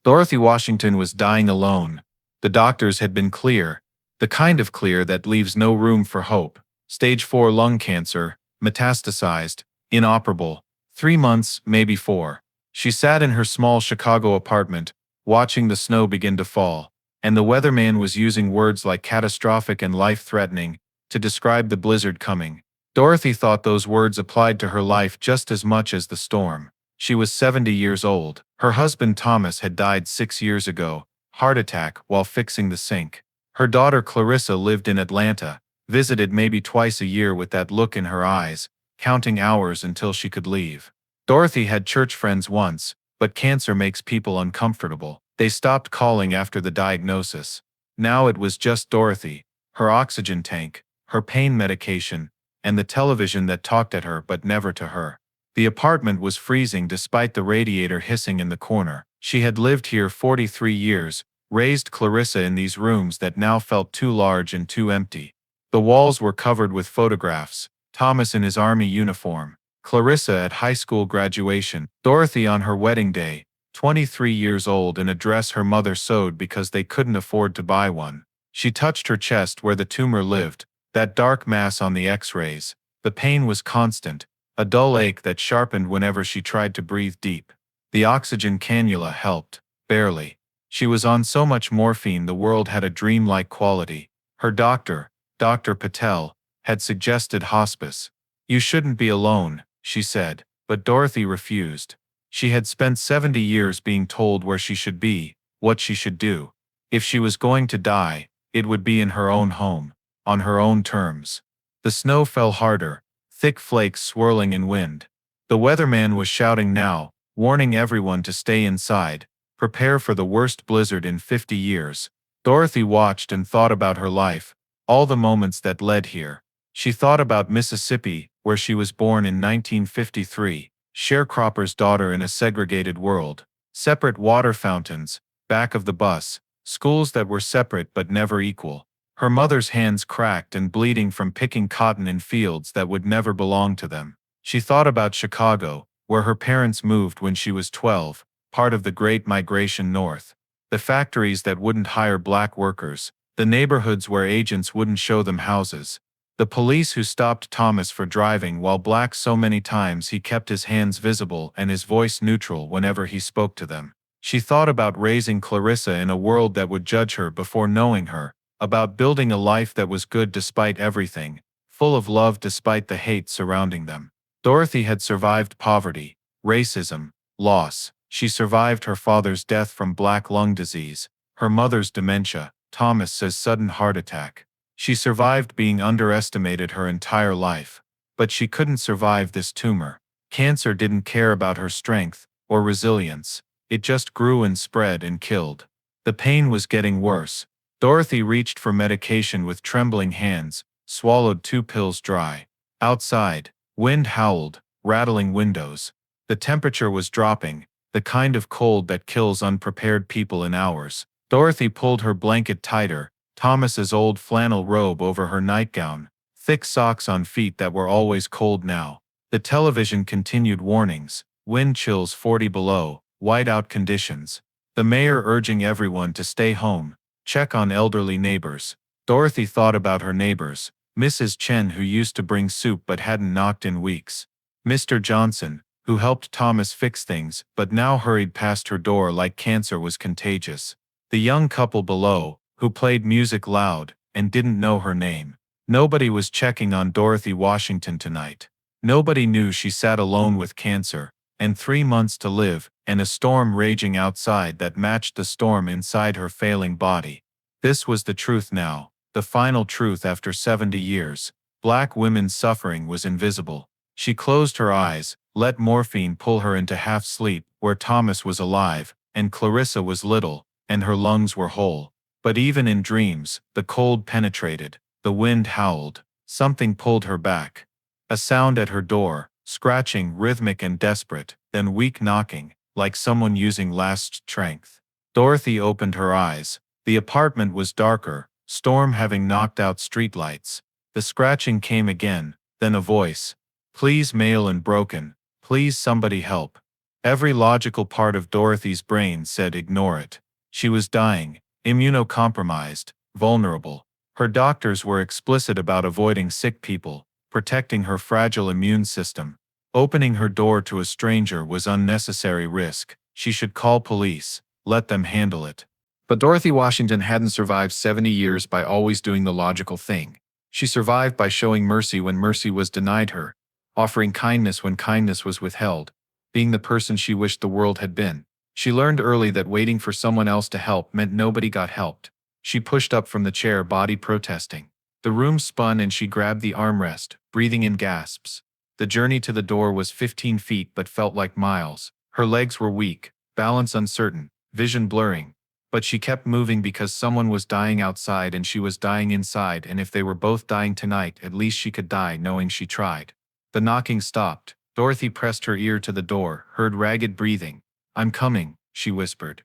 Dorothy Washington was dying alone. The doctors had been clear, the kind of clear that leaves no room for hope. Stage 4 lung cancer, metastasized, inoperable. 3 months, maybe 4. She sat in her small Chicago apartment, watching the snow begin to fall, and the weatherman was using words like catastrophic and life-threatening to describe the blizzard coming. Dorothy thought those words applied to her life just as much as the storm. She was 70 years old. Her husband Thomas had died 6 years ago, heart attack, while fixing the sink. Her daughter Clarissa lived in Atlanta, visited maybe twice a year with that look in her eyes, counting hours until she could leave. Dorothy had church friends once, but cancer makes people uncomfortable. They stopped calling after the diagnosis. Now it was just Dorothy, her oxygen tank, her pain medication, and the television that talked at her but never to her. The apartment was freezing despite the radiator hissing in the corner. She had lived here 43 years, raised Clarissa in these rooms that now felt too large and too empty. The walls were covered with photographs, Thomas in his army uniform, Clarissa at high school graduation, Dorothy on her wedding day, 23 years old, in a dress her mother sewed because they couldn't afford to buy one. She touched her chest where the tumor lived, that dark mass on the x-rays. The pain was constant, a dull ache that sharpened whenever she tried to breathe deep. The oxygen cannula helped, barely. She was on so much morphine the world had a dreamlike quality. Her doctor, Dr. Patel, had suggested hospice. "You shouldn't be alone," she said, but Dorothy refused. She had spent 70 years being told where she should be, what she should do. If she was going to die, it would be in her own home, on her own terms. The snow fell harder, thick flakes swirling in wind. The weatherman was shouting now, warning everyone to stay inside, prepare for the worst blizzard in 50 years. Dorothy watched and thought about her life, all the moments that led here. She thought about Mississippi, where she was born in 1953, sharecropper's daughter in a segregated world. Separate water fountains, back of the bus, schools that were separate but never equal. Her mother's hands cracked and bleeding from picking cotton in fields that would never belong to them. She thought about Chicago, where her parents moved when she was 12, part of the Great Migration North. The factories that wouldn't hire black workers, the neighborhoods where agents wouldn't show them houses, the police who stopped Thomas for driving while black so many times he kept his hands visible and his voice neutral whenever he spoke to them. She thought about raising Clarissa in a world that would judge her before knowing her, about building a life that was good despite everything, full of love despite the hate surrounding them. Dorothy had survived poverty, racism, loss. She survived her father's death from black lung disease, her mother's dementia, Thomas says sudden heart attack. She survived being underestimated her entire life. But she couldn't survive this tumor. Cancer didn't care about her strength or resilience. It just grew and spread and killed. The pain was getting worse. Dorothy reached for medication with trembling hands, swallowed 2 pills dry. Outside, wind howled, rattling windows. The temperature was dropping, the kind of cold that kills unprepared people in hours. Dorothy pulled her blanket tighter, Thomas's old flannel robe over her nightgown, thick socks on feet that were always cold now. The television continued warnings, wind chills 40 below, whiteout conditions. The mayor urging everyone to stay home, check on elderly neighbors. Dorothy thought about her neighbors, Mrs. Chen, who used to bring soup but hadn't knocked in weeks, Mr. Johnson, who helped Thomas fix things but now hurried past her door like cancer was contagious. The young couple below, who played music loud and didn't know her name. Nobody was checking on Dorothy Washington tonight. Nobody knew she sat alone with cancer, and 3 months to live, and a storm raging outside that matched the storm inside her failing body. This was the truth now, the final truth after 70 years. Black women's suffering was invisible. She closed her eyes, let morphine pull her into half-sleep, where Thomas was alive, and Clarissa was little, and her lungs were whole. But even in dreams, the cold penetrated, the wind howled. Something pulled her back. A sound at her door, scratching, rhythmic and desperate, then weak knocking, like someone using last strength. Dorothy opened her eyes. The apartment was darker, storm having knocked out streetlights. The scratching came again, then a voice. "Please," male and broken. "Please somebody help." Every logical part of Dorothy's brain said ignore it. She was dying, immunocompromised, vulnerable. Her doctors were explicit about avoiding sick people, protecting her fragile immune system. Opening her door to a stranger was unnecessary risk. She should call police, let them handle it. But Dorothy Washington hadn't survived 70 years by always doing the logical thing. She survived by showing mercy when mercy was denied her, offering kindness when kindness was withheld, being the person she wished the world had been. She learned early that waiting for someone else to help meant nobody got helped. She pushed up from the chair, body protesting. The room spun and she grabbed the armrest, breathing in gasps. The journey to the door was 15 feet but felt like miles. Her legs were weak, balance uncertain, vision blurring. But she kept moving because someone was dying outside and she was dying inside, and if they were both dying tonight, at least she could die knowing she tried. The knocking stopped. Dorothy pressed her ear to the door, heard ragged breathing. "I'm coming," she whispered.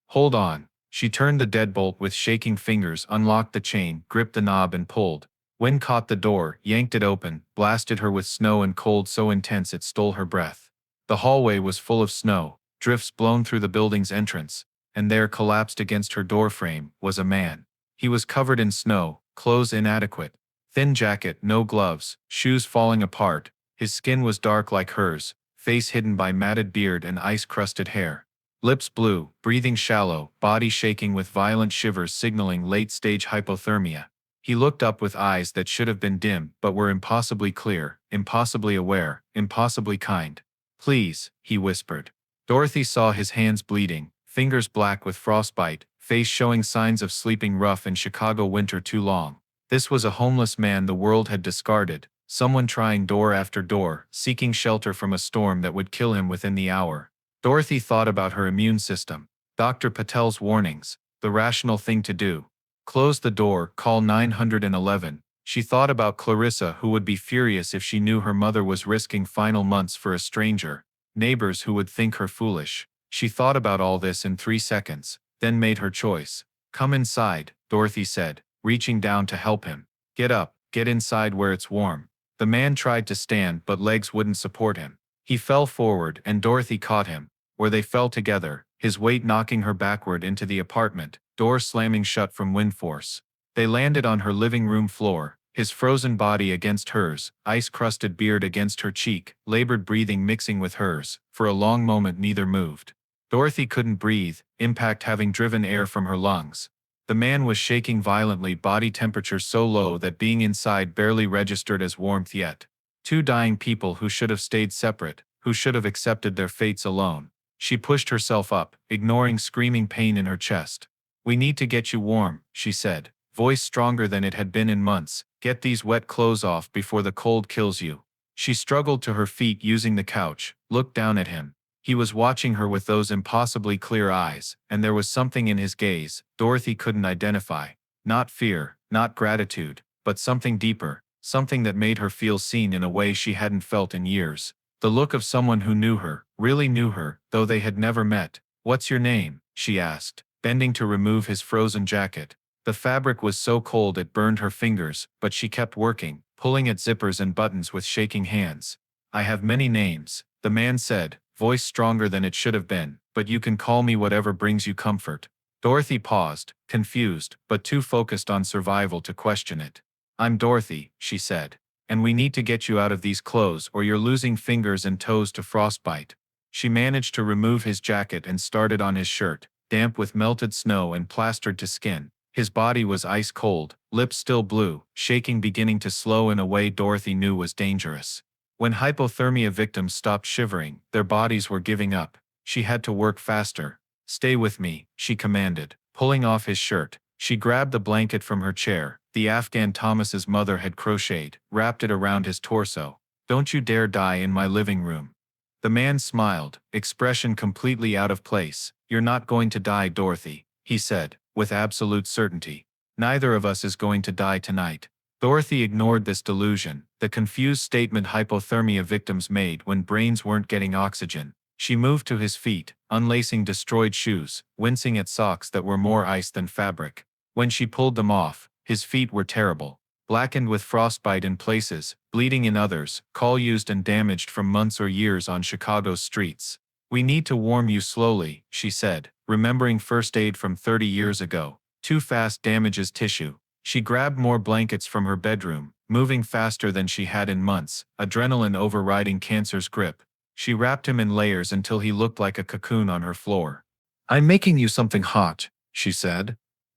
"Hold on." She turned the deadbolt with shaking fingers, unlocked the chain, gripped the knob and pulled. Wind caught the door, yanked it open, blasted her with snow and cold so intense it stole her breath. The hallway was full of snow, drifts blown through the building's entrance, and there, collapsed against her doorframe, was a man. He was covered in snow, clothes inadequate, thin jacket, no gloves, shoes falling apart. His skin was dark like hers, face hidden by matted beard and ice-crusted hair. Lips blue, breathing shallow, body shaking with violent shivers signaling late-stage hypothermia. He looked up with eyes that should have been dim but were impossibly clear, impossibly aware, impossibly kind. "Please," he whispered. Dorothy saw his hands bleeding, fingers black with frostbite, face showing signs of sleeping rough in Chicago winter too long. This was a homeless man the world had discarded, someone trying door after door, seeking shelter from a storm that would kill him within the hour. Dorothy thought about her immune system, Dr. Patel's warnings, the rational thing to do. Close the door, call 911. She thought about Clarissa, who would be furious if she knew her mother was risking final months for a stranger, neighbors who would think her foolish. She thought about all this in 3 seconds, then made her choice. "Come inside," Dorothy said, reaching down to help him. "Get up, get inside where it's warm." The man tried to stand but legs wouldn't support him. He fell forward and Dorothy caught him, where they fell together, his weight knocking her backward into the apartment, door slamming shut from wind force. They landed on her living room floor, his frozen body against hers, ice-crusted beard against her cheek, labored breathing mixing with hers. For a long moment neither moved. Dorothy couldn't breathe, impact having driven air from her lungs. The man was shaking violently, body temperature so low that being inside barely registered as warmth yet. Two dying people who should have stayed separate, who should have accepted their fates alone. She pushed herself up, ignoring screaming pain in her chest. "We need to get you warm," she said, voice stronger than it had been in months. "Get these wet clothes off before the cold kills you." She struggled to her feet using the couch, looked down at him. He was watching her with those impossibly clear eyes, and there was something in his gaze Dorothy couldn't identify. Not fear, not gratitude, but something deeper, something that made her feel seen in a way she hadn't felt in years. The look of someone who knew her, really knew her, though they had never met. "What's your name?" she asked, bending to remove his frozen jacket. The fabric was so cold it burned her fingers, but she kept working, pulling at zippers and buttons with shaking hands. "I have many names," the man said, voice stronger than it should have been, "but you can call me whatever brings you comfort." Dorothy paused, confused, but too focused on survival to question it. "I'm Dorothy," she said, "and we need to get you out of these clothes or you're losing fingers and toes to frostbite." She managed to remove his jacket and started on his shirt, damp with melted snow and plastered to skin. His body was ice cold, lips still blue, shaking beginning to slow in a way Dorothy knew was dangerous. When hypothermia victims stopped shivering, their bodies were giving up. She had to work faster. "Stay with me," she commanded, pulling off his shirt. She grabbed the blanket from her chair, the Afghan Thomas's mother had crocheted, wrapped it around his torso. "Don't you dare die in my living room." The man smiled, expression completely out of place. "You're not going to die, Dorothy," he said, with absolute certainty. "Neither of us is going to die tonight." Dorothy ignored this delusion, the confused statement hypothermia victims made when brains weren't getting oxygen. She moved to his feet, unlacing destroyed shoes, wincing at socks that were more ice than fabric. When she pulled them off, his feet were terrible, blackened with frostbite in places, bleeding in others, coal used and damaged from months or years on Chicago's streets. We need to warm you slowly, she said, remembering first aid from 30 years ago. Too fast damages tissue. She grabbed more blankets from her bedroom, moving faster than she had in months, adrenaline overriding cancer's grip. She wrapped him in layers until he looked like a cocoon on her floor. I'm making you something hot, she said.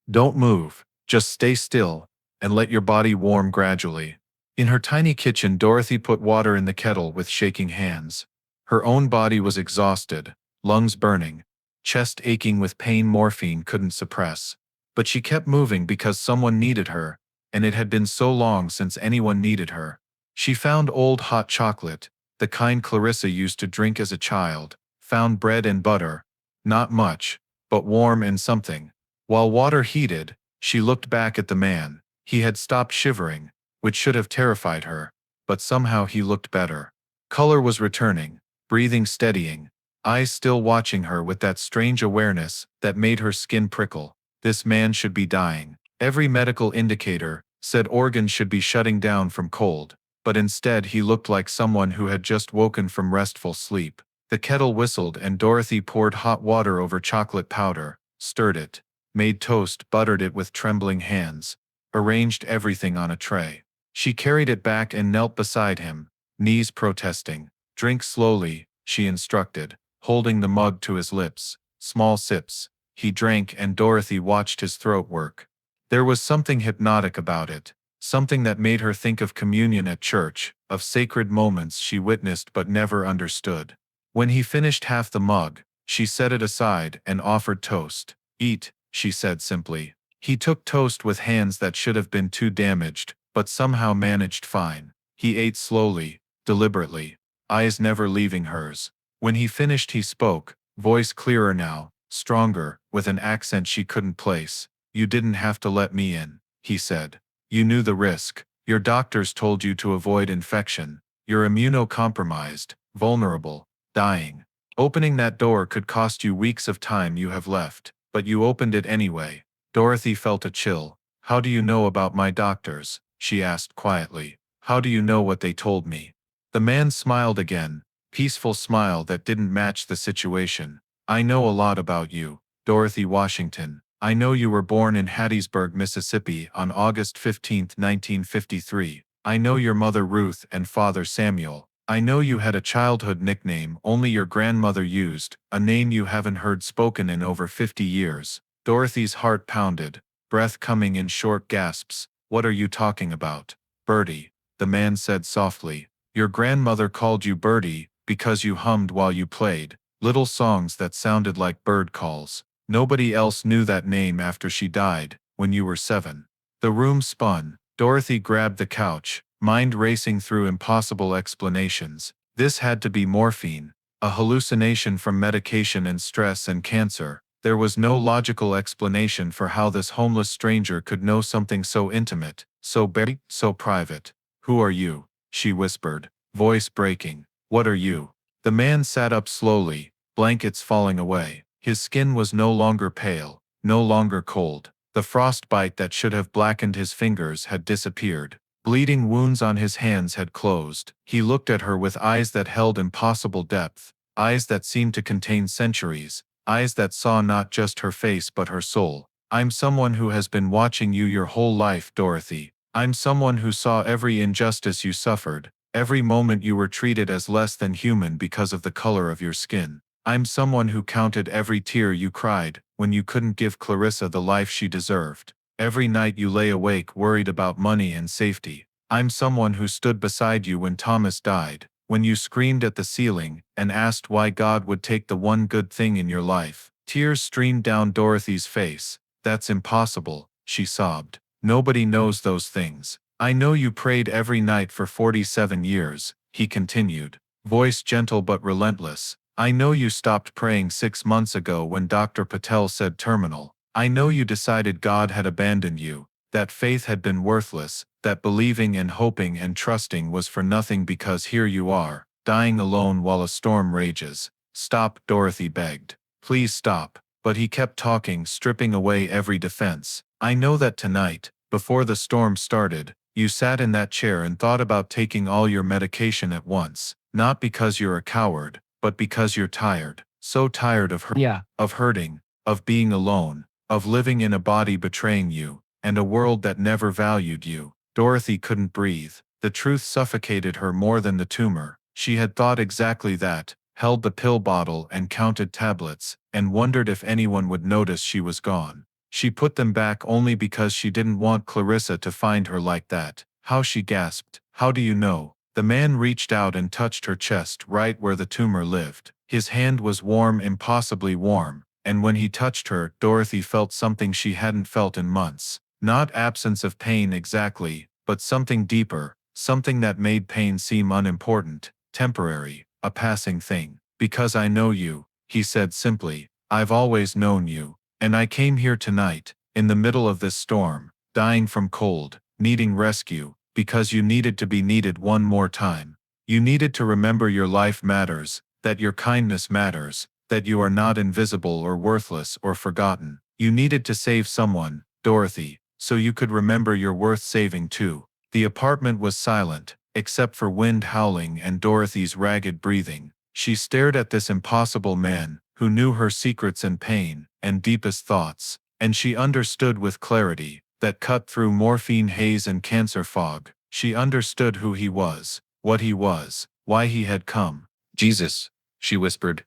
Don't move, just stay still, and let your body warm gradually. In her tiny kitchen, Dorothy put water in the kettle with shaking hands. Her own body was exhausted, lungs burning, chest aching with pain morphine couldn't suppress. But she kept moving because someone needed her, and it had been so long since anyone needed her. She found old hot chocolate, the kind Clarissa used to drink as a child, found bread and butter, not much, but warm and something. While water heated, she looked back at the man. He had stopped shivering, which should have terrified her, but somehow he looked better. Color was returning, breathing steadying, eyes still watching her with that strange awareness that made her skin prickle. This man should be dying. Every medical indicator said organs should be shutting down from cold, but instead he looked like someone who had just woken from restful sleep. The kettle whistled and Dorothy poured hot water over chocolate powder, stirred it, made toast, buttered it with trembling hands, arranged everything on a tray. She carried it back and knelt beside him, knees protesting. Drink slowly, she instructed, holding the mug to his lips. Small sips. He drank and Dorothy watched his throat work. There was something hypnotic about it, something that made her think of communion at church, of sacred moments she witnessed but never understood. When he finished half the mug, she set it aside and offered toast. Eat, she said simply. He took toast with hands that should have been too damaged, but somehow managed fine. He ate slowly, deliberately, eyes never leaving hers. When he finished he spoke, voice clearer now, stronger, with an accent she couldn't place. You didn't have to let me in, he said. You knew the risk. Your doctors told you to avoid infection. You're immunocompromised, vulnerable, dying. Opening that door could cost you weeks of time you have left, but you opened it anyway. Dorothy felt a chill. How do you know about my doctors? She asked quietly. How do you know what they told me? The man smiled again, peaceful smile that didn't match the situation. I know a lot about you, Dorothy Washington. I know you were born in Hattiesburg, Mississippi on August 15, 1953. I know your mother Ruth and father Samuel. I know you had a childhood nickname only your grandmother used, a name you haven't heard spoken in over 50 years. Dorothy's heart pounded, breath coming in short gasps. What are you talking about? Birdie, the man said softly. Your grandmother called you Birdie because you hummed while you played, little songs that sounded like bird calls. Nobody else knew that name after she died, when you were 7. The room spun. Dorothy grabbed the couch, mind racing through impossible explanations. This had to be morphine, a hallucination from medication and stress and cancer. There was no logical explanation for how this homeless stranger could know something so intimate, so buried, so private. Who are you? She whispered, voice breaking. What are you? The man sat up slowly, blankets falling away. His skin was no longer pale, no longer cold. The frostbite that should have blackened his fingers had disappeared. Bleeding wounds on his hands had closed. He looked at her with eyes that held impossible depth, eyes that seemed to contain centuries, eyes that saw not just her face but her soul. I'm someone who has been watching you your whole life, Dorothy. I'm someone who saw every injustice you suffered, every moment you were treated as less than human because of the color of your skin. I'm someone who counted every tear you cried when you couldn't give Clarissa the life she deserved. Every night you lay awake worried about money and safety. I'm someone who stood beside you when Thomas died, when you screamed at the ceiling and asked why God would take the one good thing in your life. Tears streamed down Dorothy's face. That's impossible, she sobbed. Nobody knows those things. I know you prayed every night for 47 years, he continued, voice gentle but relentless. I know you stopped praying 6 months ago when Dr. Patel said terminal. I know you decided God had abandoned you, that faith had been worthless, that believing and hoping and trusting was for nothing because here you are, dying alone while a storm rages. Stop, Dorothy begged. Please stop. But he kept talking, stripping away every defense. I know that tonight, before the storm started, you sat in that chair and thought about taking all your medication at once, not because you're a coward, but because you're tired. So tired of Yeah. of hurting, of being alone, of living in a body betraying you, and a world that never valued you. Dorothy couldn't breathe. The truth suffocated her more than the tumor. She had thought exactly that, held the pill bottle and counted tablets, and wondered if anyone would notice she was gone. She put them back only because she didn't want Clarissa to find her like that. How she gasped. How do you know? The man reached out and touched her chest right where the tumor lived. His hand was warm, impossibly warm, and when he touched her, Dorothy felt something she hadn't felt in months. Not absence of pain exactly, but something deeper, something that made pain seem unimportant, temporary, a passing thing. Because I know you, he said simply. I've always known you, and I came here tonight, in the middle of this storm, dying from cold, needing rescue, because you needed to be needed one more time. You needed to remember your life matters, that your kindness matters, that you are not invisible or worthless or forgotten. You needed to save someone, Dorothy, so you could remember you're worth saving too. The apartment was silent, except for wind howling and Dorothy's ragged breathing. She stared at this impossible man, who knew her secrets and pain, and deepest thoughts, and she understood with clarity, that cut through morphine haze and cancer fog. She understood who he was, what he was, why he had come. Jesus, she whispered,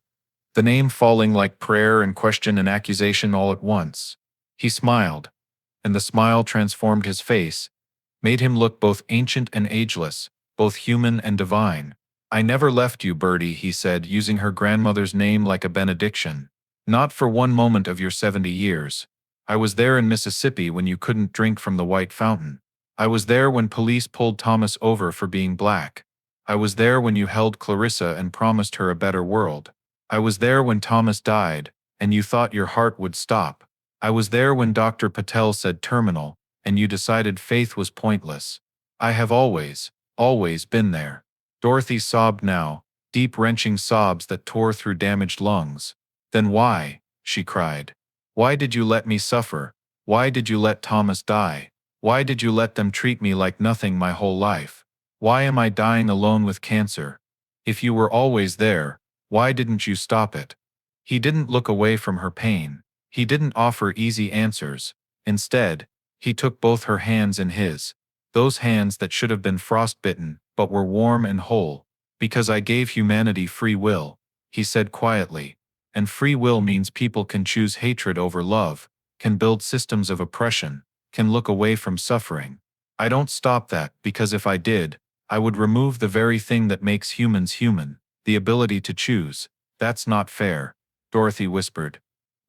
the name falling like prayer and question and accusation all at once. He smiled, and the smile transformed his face, made him look both ancient and ageless, both human and divine. I never left you, Birdie, he said, using her grandmother's name like a benediction. Not for one moment of your 70 years. I was there in Mississippi when you couldn't drink from the white fountain. I was there when police pulled Thomas over for being black. I was there when you held Clarissa and promised her a better world. I was there when Thomas died, and you thought your heart would stop. I was there when Dr. Patel said terminal, and you decided faith was pointless. I have always been there. Dorothy sobbed now, deep wrenching sobs that tore through damaged lungs. Then why? She cried. Why did you let me suffer? Why did you let Thomas die? Why did you let them treat me like nothing my whole life? Why am I dying alone with cancer? If you were always there, why didn't you stop it? He didn't look away from her pain. He didn't offer easy answers. Instead, he took both her hands in his, those hands that should have been frostbitten, but were warm and whole. Because I gave humanity free will, he said quietly, and free will means people can choose hatred over love, can build systems of oppression, can look away from suffering. I don't stop that, because if I did, I would remove the very thing that makes humans human, the ability to choose. That's not fair, Dorothy whispered.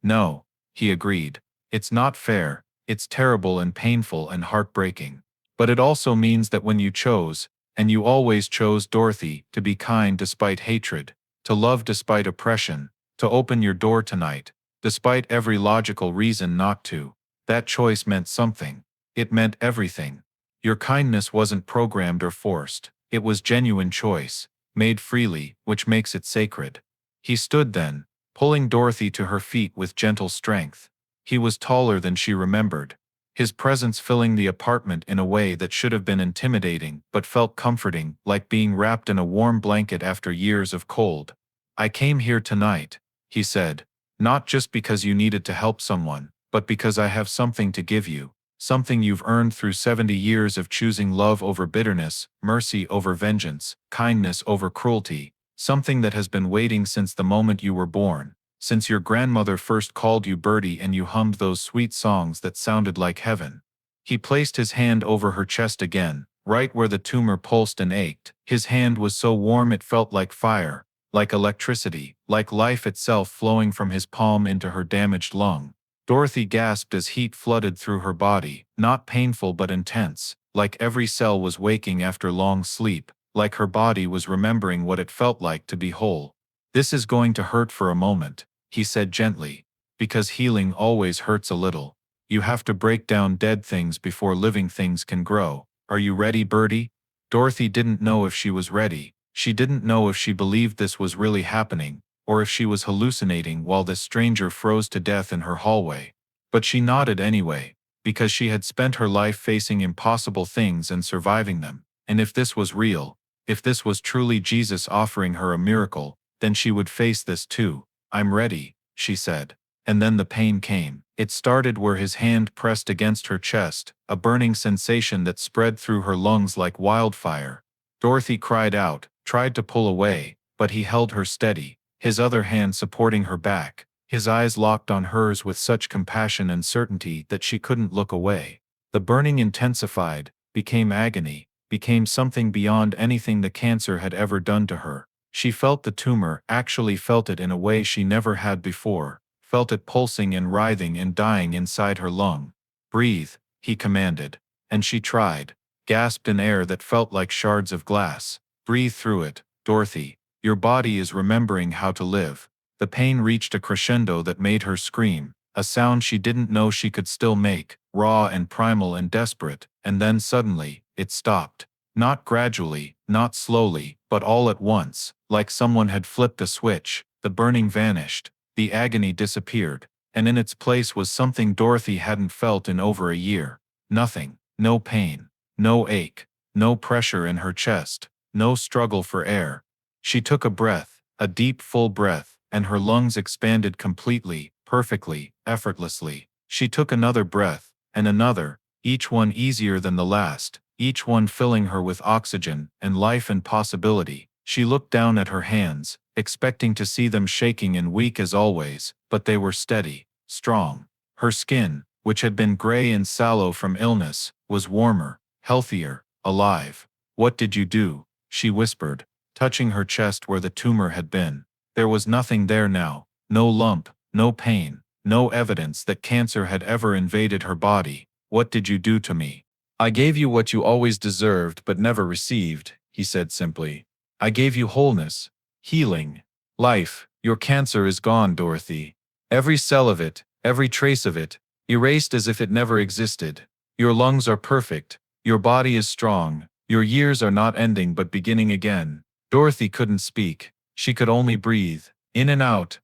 No, he agreed. It's not fair. It's terrible and painful and heartbreaking. But it also means that when you chose, and you always chose, Dorothy, to be kind despite hatred, to love despite oppression, to open your door tonight, despite every logical reason not to, that choice meant something. It meant everything. Your kindness wasn't programmed or forced. It was genuine choice, made freely, which makes it sacred. He stood then, pulling Dorothy to her feet with gentle strength. He was taller than she remembered, his presence filling the apartment in a way that should have been intimidating but felt comforting, like being wrapped in a warm blanket after years of cold. I came here tonight, he said, not just because you needed to help someone, but because I have something to give you, something you've earned through 70 years of choosing love over bitterness, mercy over vengeance, kindness over cruelty, something that has been waiting since the moment you were born. Since your grandmother first called you Birdie and you hummed those sweet songs that sounded like heaven. He placed his hand over her chest again, right where the tumor pulsed and ached. His hand was so warm it felt like fire, like electricity, like life itself flowing from his palm into her damaged lung. Dorothy gasped as heat flooded through her body, not painful but intense, like every cell was waking after long sleep, like her body was remembering what it felt like to be whole. This is going to hurt for a moment, he said gently, because healing always hurts a little. You have to break down dead things before living things can grow. Are you ready, Birdie? Dorothy didn't know if she was ready. She didn't know if she believed this was really happening, or if she was hallucinating while this stranger froze to death in her hallway. But she nodded anyway, because she had spent her life facing impossible things and surviving them. And if this was real, if this was truly Jesus offering her a miracle, then she would face this too. I'm ready, she said. And then the pain came. It started where his hand pressed against her chest, a burning sensation that spread through her lungs like wildfire. Dorothy cried out, tried to pull away, but he held her steady, his other hand supporting her back. His eyes locked on hers with such compassion and certainty that she couldn't look away. The burning intensified, became agony, became something beyond anything the cancer had ever done to her. She felt the tumor, actually felt it in a way she never had before, felt it pulsing and writhing and dying inside her lung. Breathe, he commanded. And she tried, gasped in air that felt like shards of glass. Breathe through it, Dorothy. Your body is remembering how to live. The pain reached a crescendo that made her scream, a sound she didn't know she could still make, raw and primal and desperate, and then suddenly, it stopped. Not gradually, not slowly, but all at once, like someone had flipped a switch. The burning vanished, the agony disappeared, and in its place was something Dorothy hadn't felt in over a year. Nothing, no pain, no ache, no pressure in her chest, no struggle for air. She took a breath, a deep full breath, and her lungs expanded completely, perfectly, effortlessly. She took another breath, and another, each one easier than the last, each one filling her with oxygen and life and possibility. She looked down at her hands, expecting to see them shaking and weak as always, but they were steady, strong. Her skin, which had been gray and sallow from illness, was warmer, healthier, alive. What did you do? She whispered, touching her chest where the tumor had been. There was nothing there now, no lump, no pain, no evidence that cancer had ever invaded her body. What did you do to me? I gave you what you always deserved but never received, he said simply. I gave you wholeness, healing, life. Your cancer is gone, Dorothy. Every cell of it, every trace of it, erased as if it never existed. Your lungs are perfect, your body is strong, your years are not ending but beginning again. Dorothy couldn't speak, she could only breathe, in and out,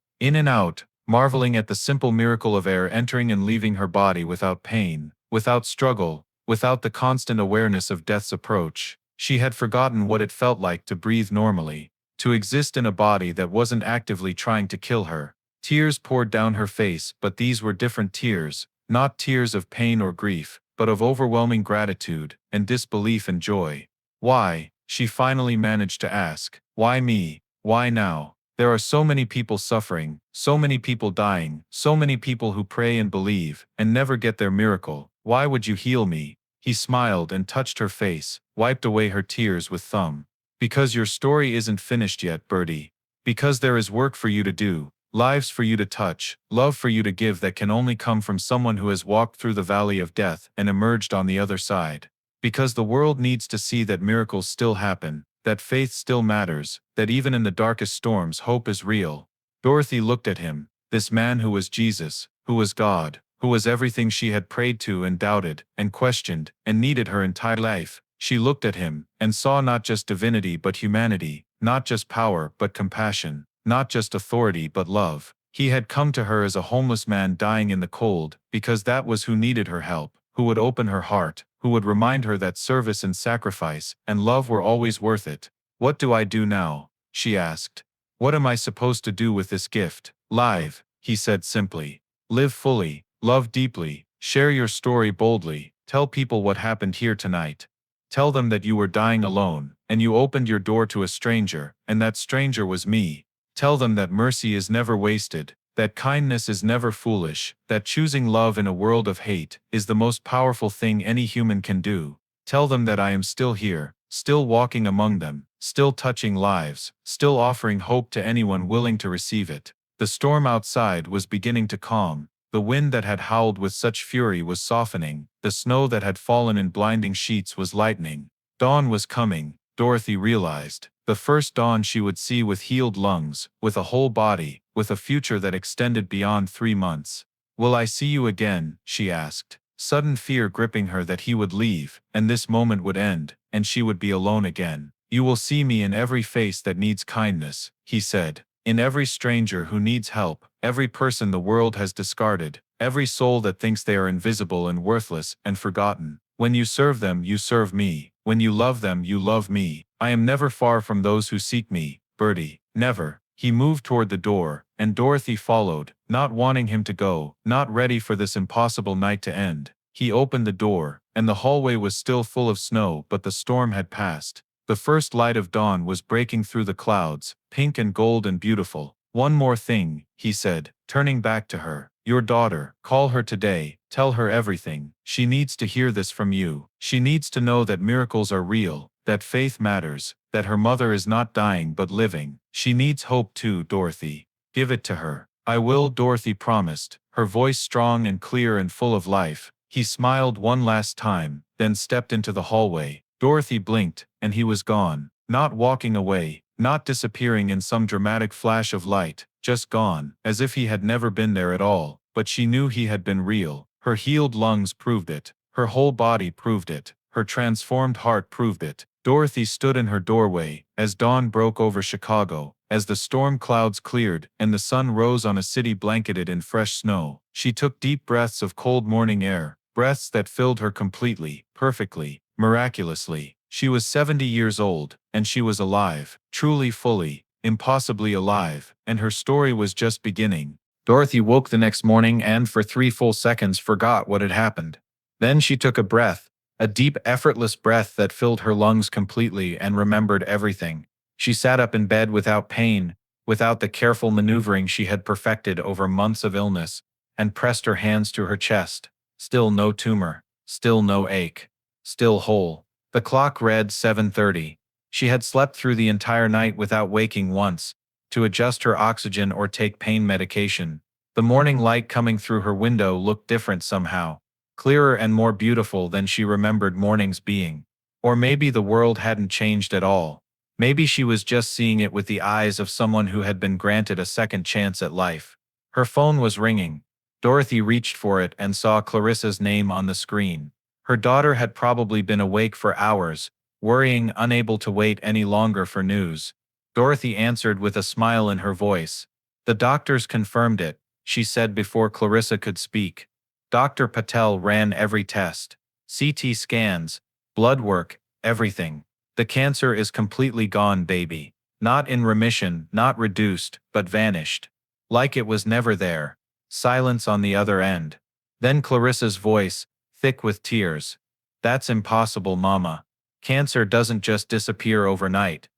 marveling at the simple miracle of air entering and leaving her body without pain, without struggle, without the constant awareness of death's approach. She had forgotten what it felt like to breathe normally, to exist in a body that wasn't actively trying to kill her. Tears poured down her face, but these were different tears, not tears of pain or grief, but of overwhelming gratitude and disbelief and joy. Why? She finally managed to ask. Why me? Why now? There are so many people suffering, so many people dying, so many people who pray and believe, and never get their miracle. Why would you heal me? He smiled and touched her face, wiped away her tears with thumb. Because your story isn't finished yet, Birdie. Because there is work for you to do, lives for you to touch, love for you to give that can only come from someone who has walked through the valley of death and emerged on the other side. Because the world needs to see that miracles still happen, that faith still matters, that even in the darkest storms hope is real. Dorothy looked at him, this man who was Jesus, who was God, who was everything she had prayed to and doubted, and questioned, and needed her entire life. She looked at him, and saw not just divinity but humanity, not just power but compassion, not just authority but love. He had come to her as a homeless man dying in the cold, because that was who needed her help, who would open her heart, who would remind her that service and sacrifice and love were always worth it. What do I do now? She asked. What am I supposed to do with this gift? Live, he said simply. Live fully, love deeply, share your story boldly, tell people what happened here tonight. Tell them that you were dying alone, and you opened your door to a stranger, and that stranger was me. Tell them that mercy is never wasted, that kindness is never foolish, that choosing love in a world of hate is the most powerful thing any human can do. Tell them that I am still here, still walking among them, still touching lives, still offering hope to anyone willing to receive it. The storm outside was beginning to calm. The wind that had howled with such fury was softening, the snow that had fallen in blinding sheets was lightening. Dawn was coming, Dorothy realized. The first dawn she would see with healed lungs, with a whole body, with a future that extended beyond 3 months. Will I see you again? She asked, sudden fear gripping her that he would leave, and this moment would end, and she would be alone again. You will see me in every face that needs kindness, he said. In every stranger who needs help, every person the world has discarded, every soul that thinks they are invisible and worthless and forgotten. When you serve them, you serve me. When you love them, you love me. I am never far from those who seek me, Birdie, never. He moved toward the door, and Dorothy followed, not wanting him to go, not ready for this impossible night to end. He opened the door, and the hallway was still full of snow, but the storm had passed. The first light of dawn was breaking through the clouds, pink and gold and beautiful. "One more thing," he said, turning back to her. "Your daughter, call her today, tell her everything. She needs to hear this from you. She needs to know that miracles are real, that faith matters, that her mother is not dying but living. She needs hope too, Dorothy. Give it to her." "I will," Dorothy promised, her voice strong and clear and full of life. He smiled one last time, then stepped into the hallway. Dorothy blinked, and he was gone. Not walking away, not disappearing in some dramatic flash of light, just gone, as if he had never been there at all. But she knew he had been real. Her healed lungs proved it. Her whole body proved it. Her transformed heart proved it. Dorothy stood in her doorway, as dawn broke over Chicago, as the storm clouds cleared, and the sun rose on a city blanketed in fresh snow. She took deep breaths of cold morning air, breaths that filled her completely, perfectly, miraculously. She was 70 years old, and she was alive, truly fully, impossibly alive, and her story was just beginning. Dorothy woke the next morning and for 3 full seconds forgot what had happened. Then she took a breath, a deep, effortless breath that filled her lungs completely, and remembered everything. She sat up in bed without pain, without the careful maneuvering she had perfected over months of illness, and pressed her hands to her chest. Still no tumor, still no ache, still whole. The clock read 7:30. She had slept through the entire night without waking once, to adjust her oxygen or take pain medication. The morning light coming through her window looked different somehow, clearer and more beautiful than she remembered mornings being. Or maybe the world hadn't changed at all. Maybe she was just seeing it with the eyes of someone who had been granted a second chance at life. Her phone was ringing. Dorothy reached for it and saw Clarissa's name on the screen. Her daughter had probably been awake for hours, worrying, unable to wait any longer for news. Dorothy answered with a smile in her voice. "The doctors confirmed it," she said before Clarissa could speak. "Dr. Patel ran every test. CT scans, blood work, everything. The cancer is completely gone, baby. Not in remission, not reduced, but vanished. Like it was never there." Silence on the other end. Then Clarissa's voice, thick with tears. "That's impossible, Mama. Cancer doesn't just disappear overnight.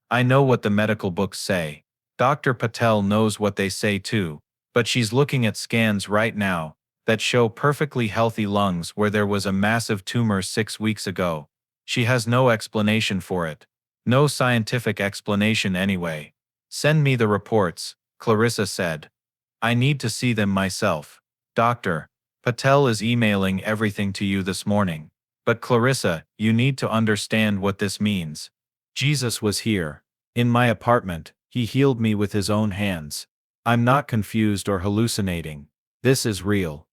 I know what the medical books say. Dr. Patel knows what they say too. But she's looking at scans right now that show perfectly healthy lungs where there was a massive tumor 6 weeks ago. She has no explanation for it. No scientific explanation anyway. Send me the reports," Clarissa said. "I need to see them myself. Dr. Patel is emailing everything to you this morning. But Clarissa, you need to understand what this means. Jesus was here. In my apartment. He healed me with his own hands. I'm not confused or hallucinating. This is real."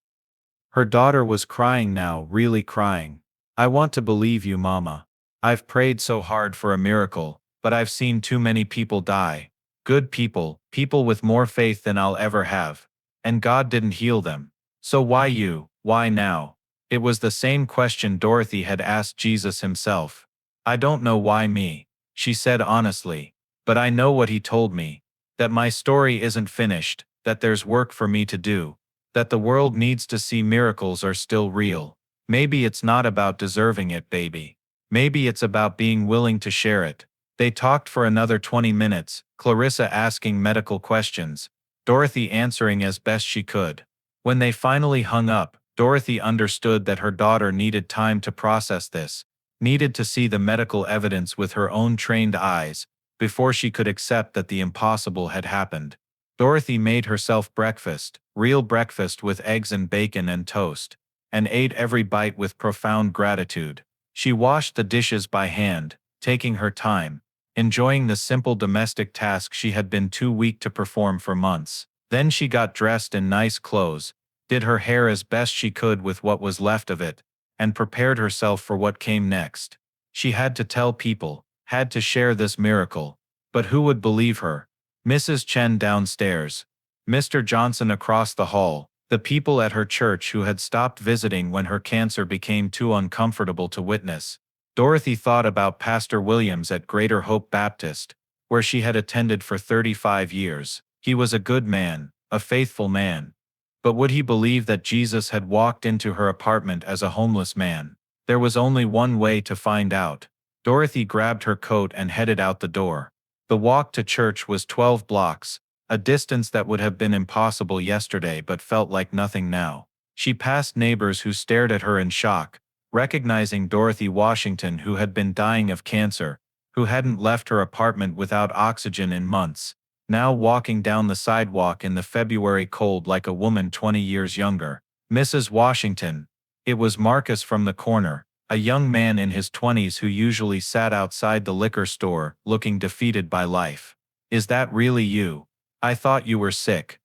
Her daughter was crying now, really crying. "I want to believe you, Mama. I've prayed so hard for a miracle, but I've seen too many people die. Good people, people with more faith than I'll ever have. And God didn't heal them. So why you? Why now?" It was the same question Dorothy had asked Jesus himself. "I don't know why me," she said honestly. "But I know what he told me. That my story isn't finished, that there's work for me to do. That the world needs to see miracles are still real. Maybe it's not about deserving it, baby. Maybe it's about being willing to share it." They talked for another 20 minutes, Clarissa asking medical questions, Dorothy answering as best she could. When they finally hung up, Dorothy understood that her daughter needed time to process this, needed to see the medical evidence with her own trained eyes, before she could accept that the impossible had happened. Dorothy made herself breakfast, real breakfast with eggs and bacon and toast, and ate every bite with profound gratitude. She washed the dishes by hand, taking her time, enjoying the simple domestic task she had been too weak to perform for months. Then she got dressed in nice clothes, did her hair as best she could with what was left of it, and prepared herself for what came next. She had to tell people, had to share this miracle. But who would believe her? Mrs. Chen downstairs, Mr. Johnson across the hall, the people at her church who had stopped visiting when her cancer became too uncomfortable to witness. Dorothy thought about Pastor Williams at Greater Hope Baptist, where she had attended for 35 years. He was a good man, a faithful man. But would he believe that Jesus had walked into her apartment as a homeless man? There was only one way to find out. Dorothy grabbed her coat and headed out the door. The walk to church was 12 blocks, a distance that would have been impossible yesterday but felt like nothing now. She passed neighbors who stared at her in shock, recognizing Dorothy Washington, who had been dying of cancer, who hadn't left her apartment without oxygen in months, now walking down the sidewalk in the February cold like a woman 20 years younger. Mrs. Washington. It was Marcus from the corner, a young man in his 20s who usually sat outside the liquor store, looking defeated by life. Is that really you? I thought you were sick.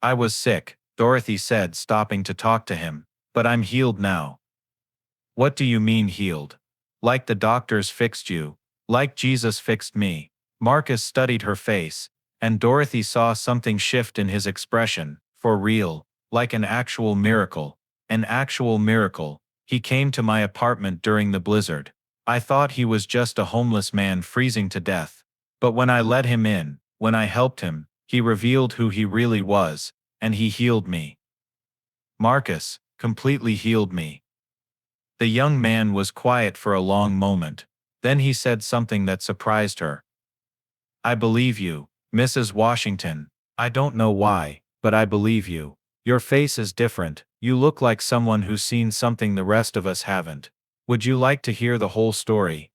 I was sick, Dorothy said, stopping to talk to him. But I'm healed now. What do you mean healed? Like the doctors fixed you. Like Jesus fixed me. Marcus studied her face, and Dorothy saw something shift in his expression. For real, like an actual miracle. An actual miracle. He came to my apartment during the blizzard. I thought he was just a homeless man freezing to death. But when I let him in, when I helped him, he revealed who he really was, and he healed me. Marcus completely healed me. The young man was quiet for a long moment. Then he said something that surprised her. I believe you, Mrs. Washington. I don't know why, but I believe you. Your face is different. You look like someone who's seen something the rest of us haven't. Would you like to hear the whole story?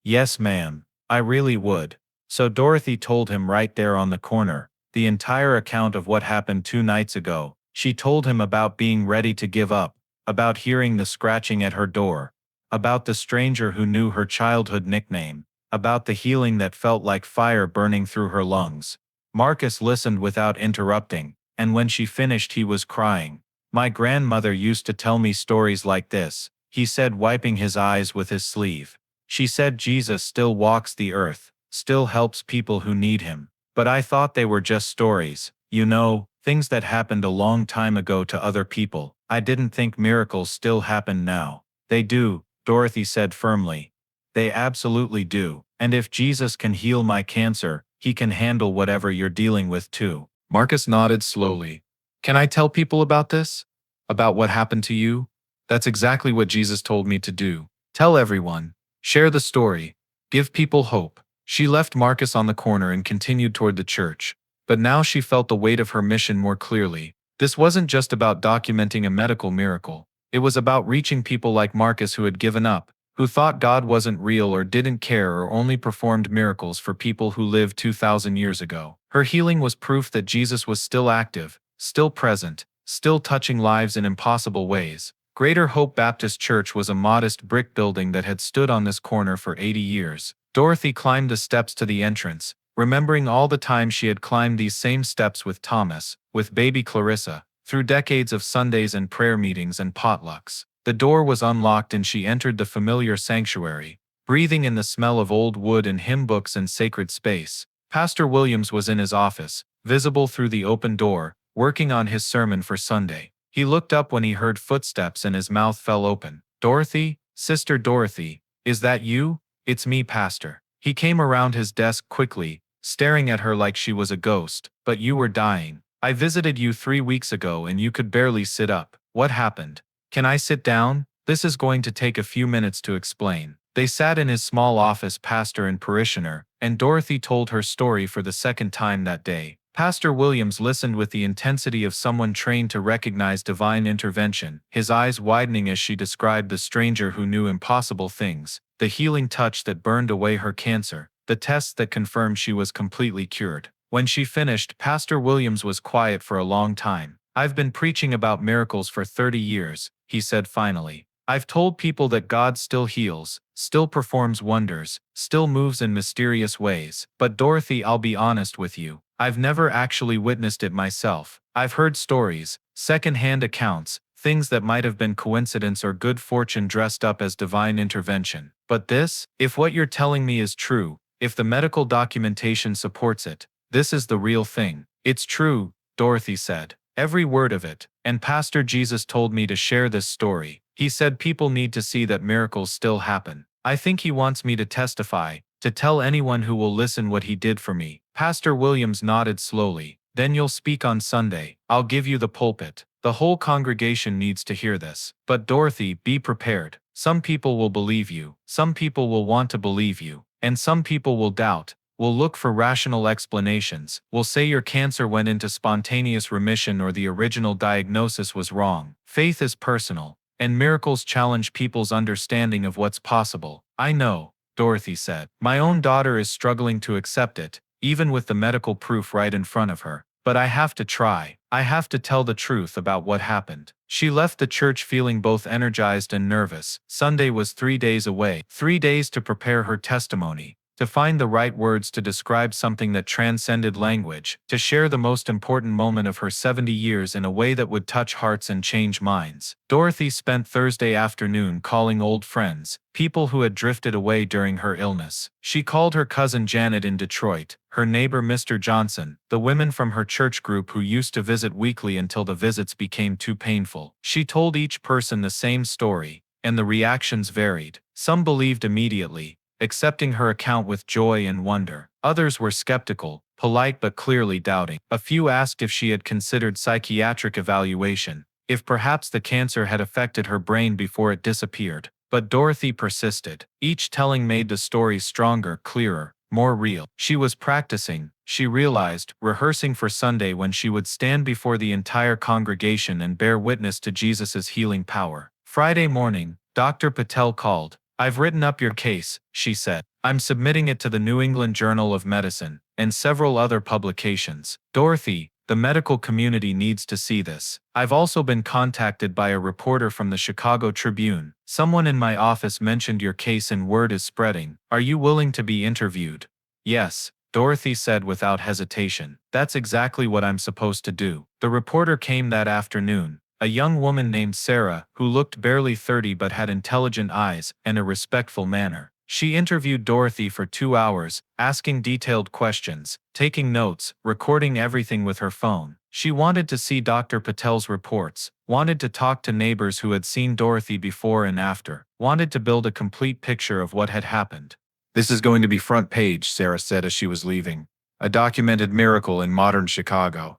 Yes, ma'am. I really would. So Dorothy told him right there on the corner, the entire account of what happened 2 nights ago. She told him about being ready to give up, about hearing the scratching at her door, about the stranger who knew her childhood nickname, about the healing that felt like fire burning through her lungs. Marcus listened without interrupting, and when she finished he was crying. My grandmother used to tell me stories like this, he said, wiping his eyes with his sleeve. She said Jesus still walks the earth, still helps people who need him. But I thought they were just stories, you know, things that happened a long time ago to other people. I didn't think miracles still happen now. They do, Dorothy said firmly. They absolutely do. And if Jesus can heal my cancer, he can handle whatever you're dealing with too. Marcus nodded slowly. Can I tell people about this? About what happened to you? That's exactly what Jesus told me to do. Tell everyone. Share the story. Give people hope. She left Marcus on the corner and continued toward the church. But now she felt the weight of her mission more clearly. This wasn't just about documenting a medical miracle. It was about reaching people like Marcus who had given up, who thought God wasn't real or didn't care or only performed miracles for people who lived 2,000 years ago. Her healing was proof that Jesus was still active, still present, still touching lives in impossible ways. Greater Hope Baptist Church was a modest brick building that had stood on this corner for 80 years. Dorothy climbed the steps to the entrance, remembering all the time she had climbed these same steps with Thomas, with baby Clarissa, through decades of Sundays and prayer meetings and potlucks. The door was unlocked and she entered the familiar sanctuary, breathing in the smell of old wood and hymn books and sacred space. Pastor Williams was in his office, visible through the open door, working on his sermon for Sunday. He looked up when he heard footsteps and his mouth fell open. Dorothy, Sister Dorothy, is that you? It's me, Pastor. He came around his desk quickly, staring at her like she was a ghost. But you were dying. I visited you 3 weeks ago and you could barely sit up. What happened? Can I sit down? This is going to take a few minutes to explain. They sat in his small office, pastor and parishioner, and Dorothy told her story for the second time that day. Pastor Williams listened with the intensity of someone trained to recognize divine intervention, his eyes widening as she described the stranger who knew impossible things, the healing touch that burned away her cancer, the tests that confirmed she was completely cured. When she finished, Pastor Williams was quiet for a long time. I've been preaching about miracles for 30 years, he said finally. I've told people that God still heals, still performs wonders, still moves in mysterious ways. But Dorothy, I'll be honest with you. I've never actually witnessed it myself. I've heard stories, second-hand accounts, things that might have been coincidence or good fortune dressed up as divine intervention. But this, if what you're telling me is true, if the medical documentation supports it, this is the real thing. It's true, Dorothy said. Every word of it. And Pastor Jesus told me to share this story. He said people need to see that miracles still happen. I think he wants me to testify To tell anyone who will listen what he did for me. Pastor Williams nodded slowly. Then you'll speak on Sunday. I'll give you the pulpit. The whole congregation needs to hear this. But Dorothy, be prepared. Some people will believe you. Some people will want to believe you. And some people will doubt, will look for rational explanations, will say your cancer went into spontaneous remission or the original diagnosis was wrong. Faith is personal, and miracles challenge people's understanding of what's possible. I know, Dorothy said. My own daughter is struggling to accept it, even with the medical proof right in front of her. But I have to try. I have to tell the truth about what happened. She left the church feeling both energized and nervous. Sunday was 3 days away. 3 days to prepare her testimony, to find the right words to describe something that transcended language, to share the most important moment of her 70 years in a way that would touch hearts and change minds. Dorothy spent Thursday afternoon calling old friends, people who had drifted away during her illness. She called her cousin Janet in Detroit, her neighbor Mr. Johnson, the women from her church group who used to visit weekly until the visits became too painful. She told each person the same story, and the reactions varied. Some believed immediately, accepting her account with joy and wonder. Others were skeptical, polite but clearly doubting. A few asked if she had considered psychiatric evaluation, if perhaps the cancer had affected her brain before it disappeared. But Dorothy persisted. Each telling made the story stronger, clearer, more real. She was practicing, she realized, rehearsing for Sunday when she would stand before the entire congregation and bear witness to Jesus' healing power. Friday morning, Dr. Patel called. I've written up your case, she said. I'm submitting it to the New England Journal of Medicine and several other publications. Dorothy, the medical community needs to see this. I've also been contacted by a reporter from the Chicago Tribune. Someone in my office mentioned your case and word is spreading. Are you willing to be interviewed? Yes, Dorothy said without hesitation. That's exactly what I'm supposed to do. The reporter came that afternoon. A young woman named Sarah, who looked barely 30 but had intelligent eyes and a respectful manner. She interviewed Dorothy for 2 hours, asking detailed questions, taking notes, recording everything with her phone. She wanted to see Dr. Patel's reports, wanted to talk to neighbors who had seen Dorothy before and after, wanted to build a complete picture of what had happened. This is going to be front page, Sarah said as she was leaving. A documented miracle in modern Chicago.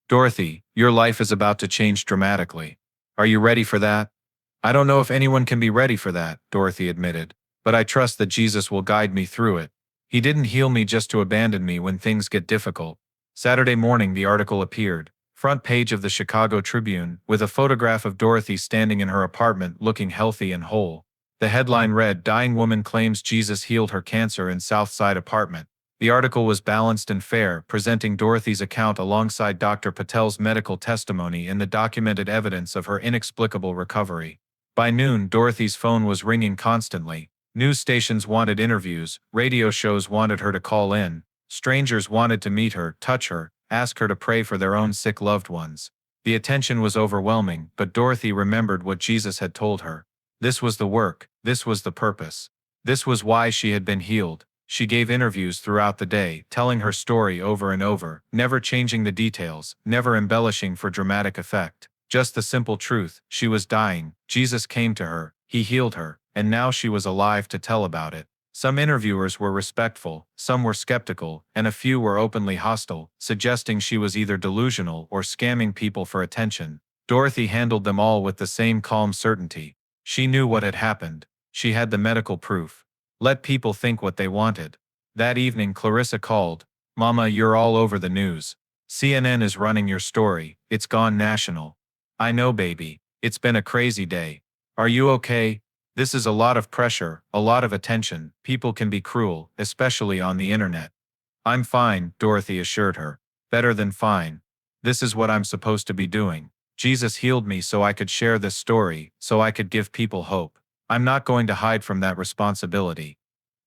Dorothy, your life is about to change dramatically. Are you ready for that? I don't know if anyone can be ready for that, Dorothy admitted, but I trust that Jesus will guide me through it. He didn't heal me just to abandon me when things get difficult. Saturday morning the article appeared, front page of the Chicago Tribune, with a photograph of Dorothy standing in her apartment looking healthy and whole. The headline read, Dying Woman Claims Jesus Healed Her Cancer in Southside Apartment. The article was balanced and fair, presenting Dorothy's account alongside Dr. Patel's medical testimony and the documented evidence of her inexplicable recovery. By noon, Dorothy's phone was ringing constantly. News stations wanted interviews, radio shows wanted her to call in, strangers wanted to meet her, touch her, ask her to pray for their own sick loved ones. The attention was overwhelming, but Dorothy remembered what Jesus had told her. This was the work, this was the purpose. This was why she had been healed. She gave interviews throughout the day, telling her story over and over, never changing the details, never embellishing for dramatic effect. Just the simple truth, she was dying, Jesus came to her, he healed her, and now she was alive to tell about it. Some interviewers were respectful, some were skeptical, and a few were openly hostile, suggesting she was either delusional or scamming people for attention. Dorothy handled them all with the same calm certainty. She knew what had happened. She had the medical proof. Let people think what they wanted. That evening Clarissa called. Mama, you're all over the news. CNN is running your story. It's gone national. I know, baby. It's been a crazy day. Are you okay? This is a lot of pressure, a lot of attention. People can be cruel, especially on the internet. I'm fine, Dorothy assured her. Better than fine. This is what I'm supposed to be doing. Jesus healed me so I could share this story, so I could give people hope. I'm not going to hide from that responsibility.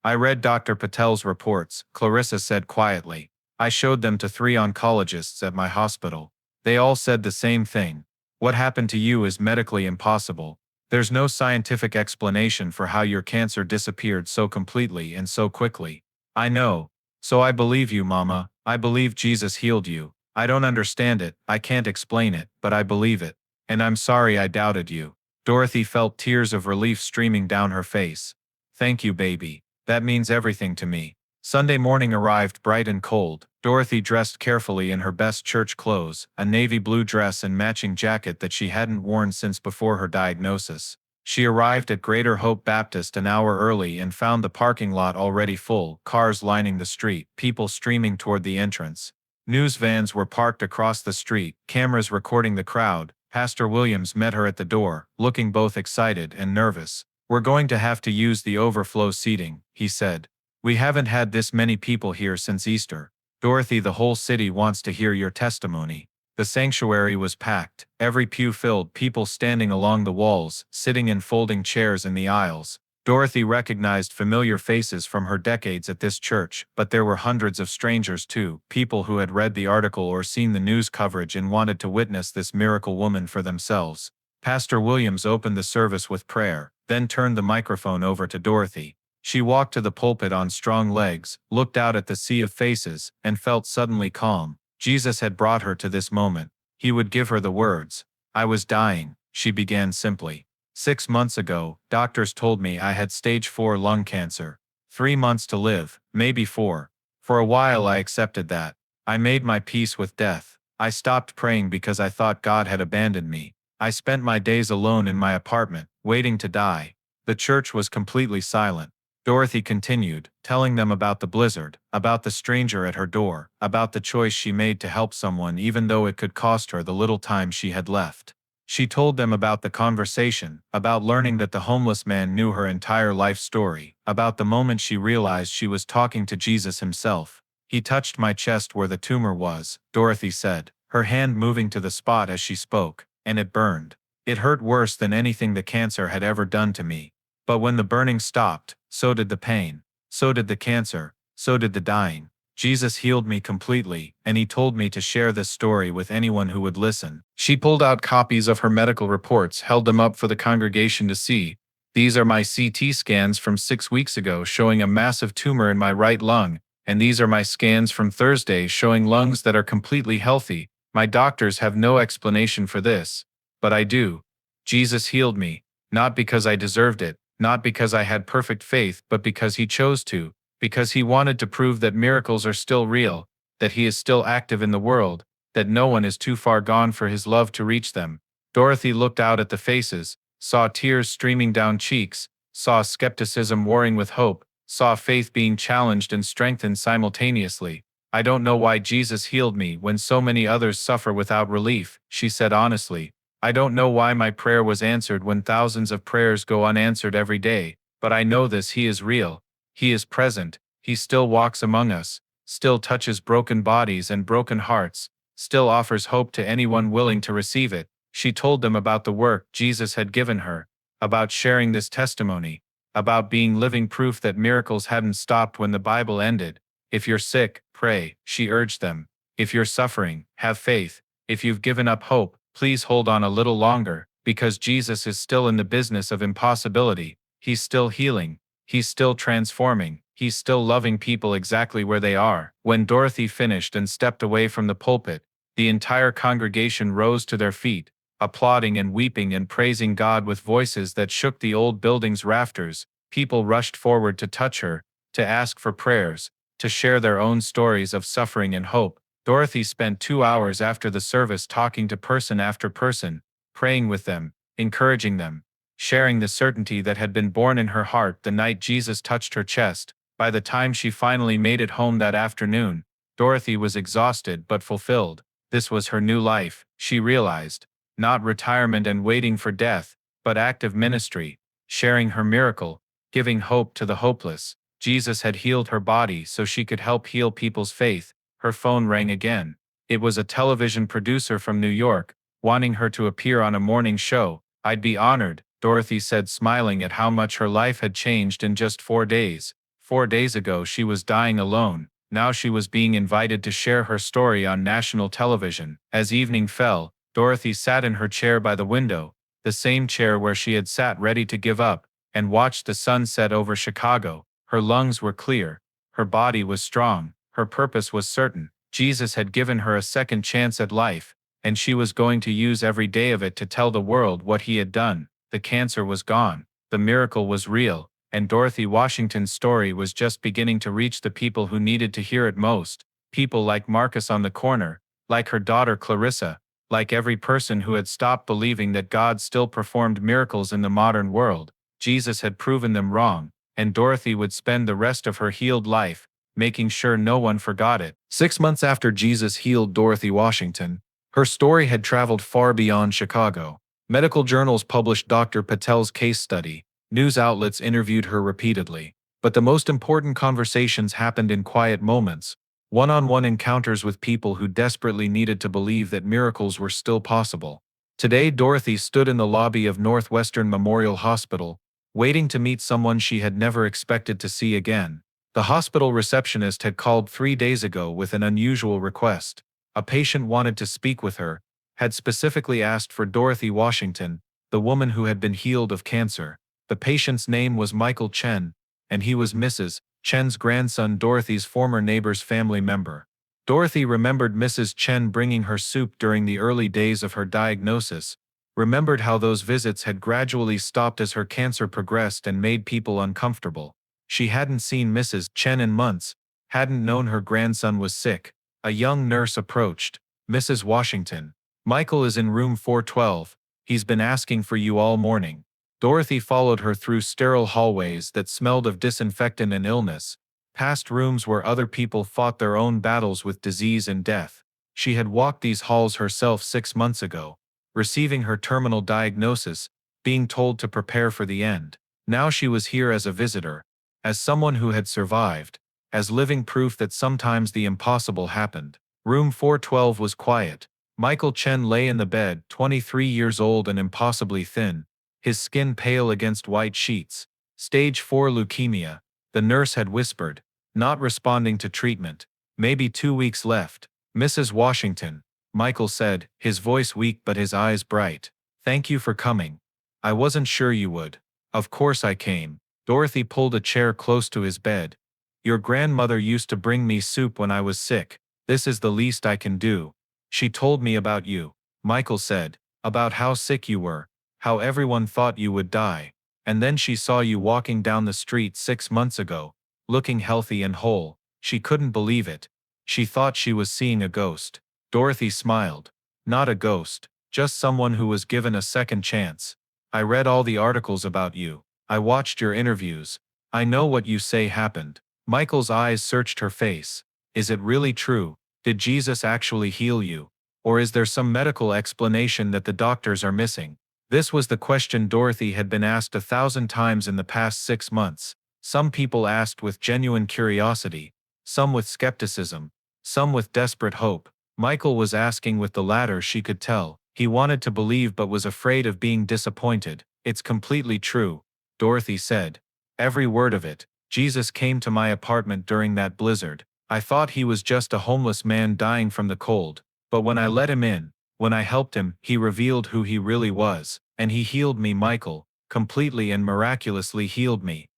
I read Dr. Patel's reports, Clarissa said quietly. I showed them to 3 oncologists at my hospital. They all said the same thing. What happened to you is medically impossible. There's no scientific explanation for how your cancer disappeared so completely and so quickly. I know. So I believe you, Mama. I believe Jesus healed you. I don't understand it, I can't explain it, but I believe it. And I'm sorry I doubted you. Dorothy felt tears of relief streaming down her face. Thank you, baby. That means everything to me. Sunday morning arrived bright and cold. Dorothy dressed carefully in her best church clothes, a navy blue dress and matching jacket that she hadn't worn since before her diagnosis. She arrived at Greater Hope Baptist an hour early and found the parking lot already full, cars lining the street, people streaming toward the entrance. News vans were parked across the street, cameras recording the crowd. Pastor Williams met her at the door, looking both excited and nervous. "We're going to have to use the overflow seating," he said. "We haven't had this many people here since Easter. Dorothy, the whole city wants to hear your testimony." The sanctuary was packed, every pew filled, people standing along the walls, sitting in folding chairs in the aisles. Dorothy recognized familiar faces from her decades at this church, but there were hundreds of strangers too, people who had read the article or seen the news coverage and wanted to witness this miracle woman for themselves. Pastor Williams opened the service with prayer, then turned the microphone over to Dorothy. She walked to the pulpit on strong legs, looked out at the sea of faces, and felt suddenly calm. Jesus had brought her to this moment. He would give her the words. "I was dying," she began simply. "6 months ago, doctors told me I had stage 4 lung cancer. 3 months to live, maybe 4. For a while I accepted that. I made my peace with death. I stopped praying because I thought God had abandoned me. I spent my days alone in my apartment, waiting to die." The church was completely silent. Dorothy continued, telling them about the blizzard, about the stranger at her door, about the choice she made to help someone even though it could cost her the little time she had left. She told them about the conversation, about learning that the homeless man knew her entire life story, about the moment she realized she was talking to Jesus himself. "He touched my chest where the tumor was," Dorothy said, her hand moving to the spot as she spoke, "and it burned. It hurt worse than anything the cancer had ever done to me. But when the burning stopped, so did the pain. So did the cancer. So did the dying. Jesus healed me completely, and he told me to share this story with anyone who would listen." She pulled out copies of her medical reports, held them up for the congregation to see. "These are my CT scans from 6 weeks ago showing a massive tumor in my right lung, and these are my scans from Thursday showing lungs that are completely healthy. My doctors have no explanation for this. But I do. Jesus healed me, not because I deserved it, not because I had perfect faith, but because he chose to, because he wanted to prove that miracles are still real, that he is still active in the world, that no one is too far gone for his love to reach them." Dorothy looked out at the faces, saw tears streaming down cheeks, saw skepticism warring with hope, saw faith being challenged and strengthened simultaneously. "I don't know why Jesus healed me when so many others suffer without relief," she said honestly. "I don't know why my prayer was answered when thousands of prayers go unanswered every day, but I know this: he is real. He is present. He still walks among us, still touches broken bodies and broken hearts, still offers hope to anyone willing to receive it." She told them about the work Jesus had given her, about sharing this testimony, about being living proof that miracles hadn't stopped when the Bible ended. "If you're sick, pray," she urged them. "If you're suffering, have faith. If you've given up hope, please hold on a little longer, because Jesus is still in the business of impossibility. He's still healing. He's still transforming. He's still loving people exactly where they are." When Dorothy finished and stepped away from the pulpit, the entire congregation rose to their feet, applauding and weeping and praising God with voices that shook the old building's rafters. People rushed forward to touch her, to ask for prayers, to share their own stories of suffering and hope. Dorothy spent 2 hours after the service talking to person after person, praying with them, encouraging them, sharing the certainty that had been born in her heart the night Jesus touched her chest. By the time she finally made it home that afternoon, Dorothy was exhausted but fulfilled. This was her new life, she realized. Not retirement and waiting for death, but active ministry, sharing her miracle, giving hope to the hopeless. Jesus had healed her body so she could help heal people's faith. Her phone rang again. It was a television producer from New York, wanting her to appear on a morning show. "I'd be honored," Dorothy said, smiling at how much her life had changed in just 4 days. 4 days ago she was dying alone. Now she was being invited to share her story on national television. As evening fell, Dorothy sat in her chair by the window, the same chair where she had sat ready to give up, and watched the sun set over Chicago. Her lungs were clear. Her body was strong. Her purpose was certain. Jesus had given her a second chance at life, and she was going to use every day of it to tell the world what he had done. The cancer was gone. The miracle was real, and Dorothy Washington's story was just beginning to reach the people who needed to hear it most. People like Marcus on the corner, like her daughter Clarissa, like every person who had stopped believing that God still performed miracles in the modern world. Jesus had proven them wrong, and Dorothy would spend the rest of her healed life making sure no one forgot it. 6 months after Jesus healed Dorothy Washington, her story had traveled far beyond Chicago. Medical journals published Dr. Patel's case study, news outlets interviewed her repeatedly. But the most important conversations happened in quiet moments, one-on-one encounters with people who desperately needed to believe that miracles were still possible. Today, Dorothy stood in the lobby of Northwestern Memorial Hospital, waiting to meet someone she had never expected to see again. The hospital receptionist had called 3 days ago with an unusual request. A patient wanted to speak with her, had specifically asked for Dorothy Washington, the woman who had been healed of cancer. The patient's name was Michael Chen, and he was Mrs. Chen's grandson, Dorothy's former neighbor's family member. Dorothy remembered Mrs. Chen bringing her soup during the early days of her diagnosis, remembered how those visits had gradually stopped as her cancer progressed and made people uncomfortable. She hadn't seen Mrs. Chen in months, hadn't known her grandson was sick. A young nurse approached. Mrs. Washington, Michael is in room 412. He's been asking for you all morning. Dorothy followed her through sterile hallways that smelled of disinfectant and illness, past rooms where other people fought their own battles with disease and death. She had walked these halls herself 6 months ago, receiving her terminal diagnosis, being told to prepare for the end. Now she was here as a visitor, as someone who had survived, as living proof that sometimes the impossible happened. Room 412 was quiet. Michael Chen lay in the bed, 23 years old and impossibly thin, his skin pale against white sheets. Stage 4 leukemia, the nurse had whispered, not responding to treatment. Maybe 2 weeks left. Mrs. Washington, Michael said, his voice weak but his eyes bright. Thank you for coming. I wasn't sure you would. Of course I came. Dorothy pulled a chair close to his bed. Your grandmother used to bring me soup when I was sick. This is the least I can do. She told me about you, Michael said, about how sick you were, how everyone thought you would die. And then she saw you walking down the street 6 months ago, looking healthy and whole. She couldn't believe it. She thought she was seeing a ghost. Dorothy smiled. Not a ghost, just someone who was given a second chance. I read all the articles about you. I watched your interviews. I know what you say happened. Michael's eyes searched her face. Is it really true? Did Jesus actually heal you? Or is there some medical explanation that the doctors are missing? This was the question Dorothy had been asked 1,000 times in the past 6 months. Some people asked with genuine curiosity, some with skepticism, some with desperate hope. Michael was asking with the latter, she could tell. He wanted to believe but was afraid of being disappointed. It's completely true, Dorothy said. Every word of it. Jesus came to my apartment during that blizzard. I thought he was just a homeless man dying from the cold. But when I let him in, when I helped him, he revealed who he really was. And he healed me, Michael, completely and miraculously healed me.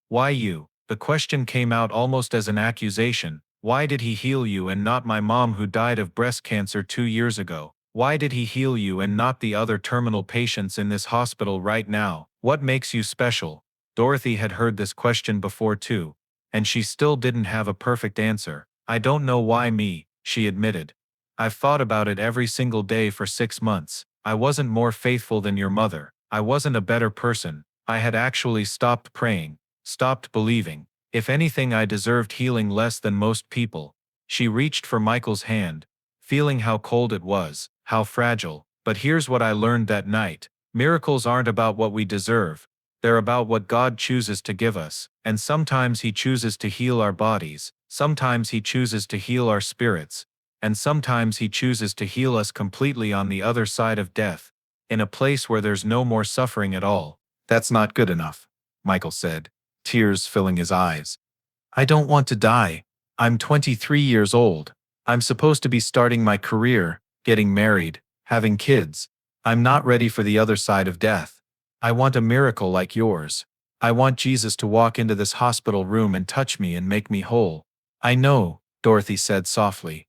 Why you? The question came out almost as an accusation. Why did he heal you and not my mom who died of breast cancer 2 years ago? Why did he heal you and not the other terminal patients in this hospital right now? What makes you special? Dorothy had heard this question before too, and she still didn't have a perfect answer. I don't know why me, she admitted. I've thought about it every single day for 6 months. I wasn't more faithful than your mother. I wasn't a better person. I had actually stopped praying, stopped believing. If anything, I deserved healing less than most people. She reached for Michael's hand, feeling how cold it was, how fragile. But here's what I learned that night. Miracles aren't about what we deserve. They're about what God chooses to give us. And sometimes he chooses to heal our bodies. Sometimes he chooses to heal our spirits. And sometimes he chooses to heal us completely on the other side of death, in a place where there's no more suffering at all. That's not good enough, Michael said, tears filling his eyes. I don't want to die. I'm 23 years old. I'm supposed to be starting my career, getting married, having kids. I'm not ready for the other side of death. I want a miracle like yours. I want Jesus to walk into this hospital room and touch me and make me whole. I know, Dorothy said softly.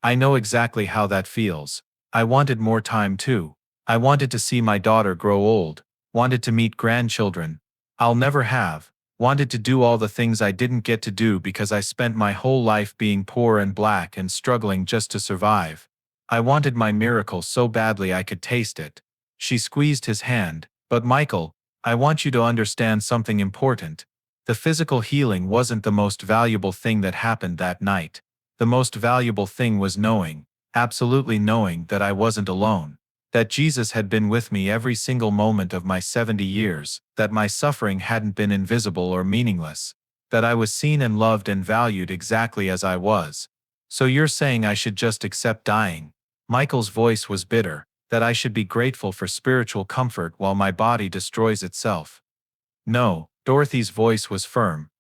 I know exactly how that feels. I wanted more time too. I wanted to see my daughter grow old, wanted to meet grandchildren I'll never have, Wanted to do all the things I didn't get to do because I spent my whole life being poor and black and struggling just to survive. I wanted my miracle so badly I could taste it. She squeezed his hand. But Michael, I want you to understand something important. The physical healing wasn't the most valuable thing that happened that night. The most valuable thing was knowing, absolutely knowing, that I wasn't alone. That Jesus had been with me every single moment of my 70 years, that my suffering hadn't been invisible or meaningless, that I was seen and loved and valued exactly as I was. So you're saying I should just accept dying? Michael's voice was bitter. That I should be grateful for spiritual comfort while my body destroys itself? No, Dorothy's voice was firm.